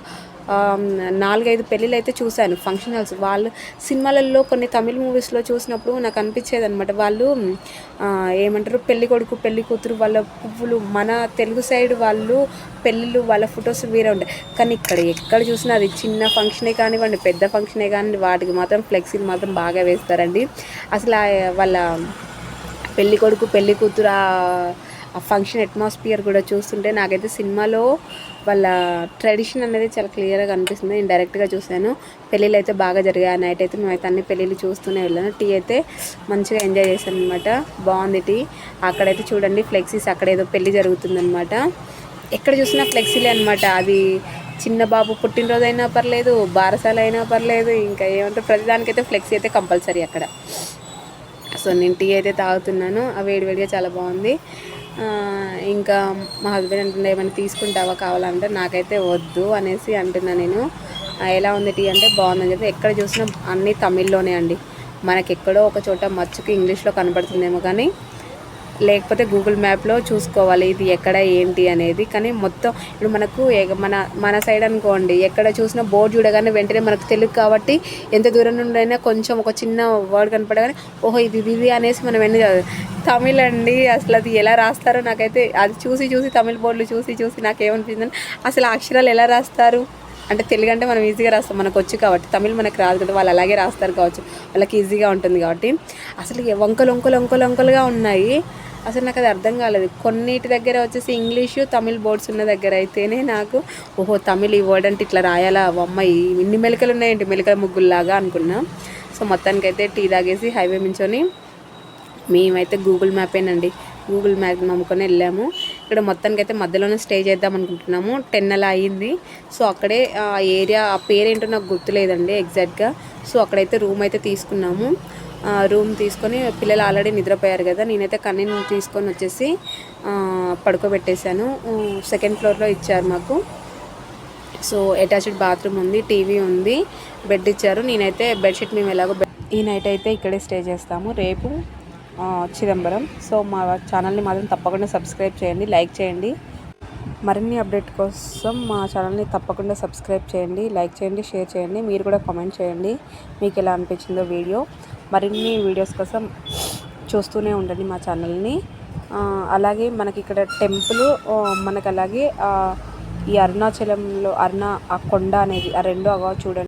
4-5 పెళ్ళిళ్ళు అయితే చూశాను, ఫంక్షన్ హాల్స్. వాళ్ళు సినిమాలలో కొన్ని తమిళ్ మూవీస్లో చూసినప్పుడు నాకు అనిపించేది అనమాట, వాళ్ళు ఏమంటారు పెళ్ళి కొడుకు పెళ్ళి కూతురు వాళ్ళ పువ్వులు, మన తెలుగు సైడ్ వాళ్ళు పెళ్ళిళ్ళు వాళ్ళ ఫొటోస్ వేరే ఉంటాయి. కానీ ఎక్కడ చూసినా అది చిన్న ఫంక్షనే కానివ్వండి పెద్ద ఫంక్షనే కానివ్వండి వాటికి మాత్రం ఫ్లెక్సీలు మాత్రం బాగా వేస్తారండి. అసలు వాళ్ళ పెళ్ళి కొడుకు పెళ్ళి కూతురు ఆ ఫంక్షన్ అట్మాస్ఫియర్ కూడా చూస్తుంటే నాకైతే సినిమాలో వాళ్ళ ట్రెడిషన్ అనేది చాలా క్లియర్గా అనిపిస్తుంది. నేను డైరెక్ట్గా చూశాను, పెళ్ళిళ్ళు అయితే బాగా జరిగాయి. నైట్ అయితే మేమైతే అన్ని పెళ్ళిళ్ళు చూస్తూనే వెళ్ళాను. టీ అయితే మంచిగా ఎంజాయ్ చేశాను అనమాట, బాగుంది టీ. అక్కడైతే చూడండి ఫ్లెక్సీస్, అక్కడ ఏదో పెళ్ళి జరుగుతుందనమాట, ఎక్కడ చూసినా ఫ్లెక్సీలే అనమాట. అది చిన్న బాబు పుట్టినరోజు అయినా పర్లేదు, బారసాల అయినా పర్లేదు, ఇంకా ఏమంటారు ప్రతిదానికైతే ఫ్లెక్సీ అయితే కంపల్సరీ అక్కడ. సో నేను టీ అయితే తాగుతున్నాను, ఆ వేడివేడిగా చాలా బాగుంది. ఇంకా మా హస్బెండ్ అంటుండే ఏమైనా తీసుకుంటావా కావాలంటే నాకైతే వద్దు అనేసి అంటున్నా నేను. ఎలా ఉంది టీ అంటే బాగుందని చెప్పి. ఎక్కడ చూసినా అన్నీ తమిళ్లోనే అండి. మనకి ఎక్కడో ఒక చోట మచ్చుకి ఇంగ్లీష్లో కనపడుతుందేమో కానీ లేకపోతే గూగుల్ మ్యాప్లో చూసుకోవాలి ఇది ఎక్కడ ఏంటి అనేది. కానీ మొత్తం ఇప్పుడు మనకు మన సైడ్ అనుకోండి ఎక్కడ చూసినా బోర్డు చూడగానే వెంటనే మనకు తెలుగు కాబట్టి ఎంత దూరం నుండి అయినా కొంచెం ఒక చిన్న వర్డ్ కనపడగానే ఓహో ఇది అనేసి మనం ఎన్ని తమిళ్ అండి. అసలు అది ఎలా రాస్తారో నాకైతే అది చూసి తమిళ్ బోర్డులు చూసి నాకేమనిపించిందని అసలు అక్షరాలు ఎలా రాస్తారు అంటే తెలుగు అంటే మనం ఈజీగా రాస్తాం, మనకు వచ్చు కాబట్టి. తమిళ్ మనకు రాదు కదా, వాళ్ళు అలాగే రాస్తారు కావచ్చు, వాళ్ళకి ఈజీగా ఉంటుంది కాబట్టి. అసలు వంకలుగా ఉన్నాయి. అసలు నాకు అది అర్థం కాలేదు. కొన్నిటి దగ్గర వచ్చేసి ఇంగ్లీషు తమిళ్ బోర్డ్స్ ఉన్న దగ్గర అయితేనే నాకు ఓహో తమిళ్ ఈ వర్డ్ అంటే ఇట్లా రాయాలా, అమ్మాయి ఇన్ని మెలికలు ఉన్నాయండి, మెలికల ముగ్గుల్లాగా అనుకున్నా. సో మొత్తానికైతే టీ తాగేసి హైవే మించొని మేమైతే గూగుల్ మ్యాపేనండి, గూగుల్ మ్యాప్ నమ్ముకొని వెళ్ళాము. ఇక్కడ మొత్తానికైతే మధ్యలోనే స్టే చేద్దాం అనుకుంటున్నాము. 10 అలా అయ్యింది. సో అక్కడే ఆ ఏరియా ఆ పేరేంటో నాకు గుర్తులేదండి ఎగ్జాక్ట్గా. సో అక్కడైతే రూమ్ అయితే తీసుకున్నాము. రూమ్ తీసుకొని పిల్లలు ఆల్రెడీ నిద్రపోయారు కదా, నేనైతే కన్నీని తీసుకొని వచ్చేసి పడుకోబెట్టేశాను. 2nd ఫ్లోర్లో ఇచ్చారు మాకు. సో అటాచ్డ్ బాత్రూమ్ ఉంది, టీవీ ఉంది, బెడ్ ఇచ్చారు. నేనైతే బెడ్షీట్ మేము ఎలాగో ఈ నైట్ అయితే ఇక్కడే స్టే చేస్తాము. రేపు చిదంబరం. సో మా ఛానల్ని మాత్రం తప్పకుండా సబ్స్క్రైబ్ చేయండి, లైక్ చేయండి. మరిన్ని అప్డేట్ కోసం మా ఛానల్ని తప్పకుండా సబ్స్క్రైబ్ చేయండి, లైక్ చేయండి, షేర్ చేయండి. మీరు కూడా కామెంట్ చేయండి మీకు ఎలా అనిపించిందో వీడియో. మరిన్ని వీడియోస్ కోసం చూస్తూనే ఉండండి మా ఛానల్ని. అలాగే మనకి ఇక్కడ టెంపుల్, మనకు అలాగే ఈ అరుణాచలంలో ఆ కొండ అనేది ఆ రెండు చూడండి.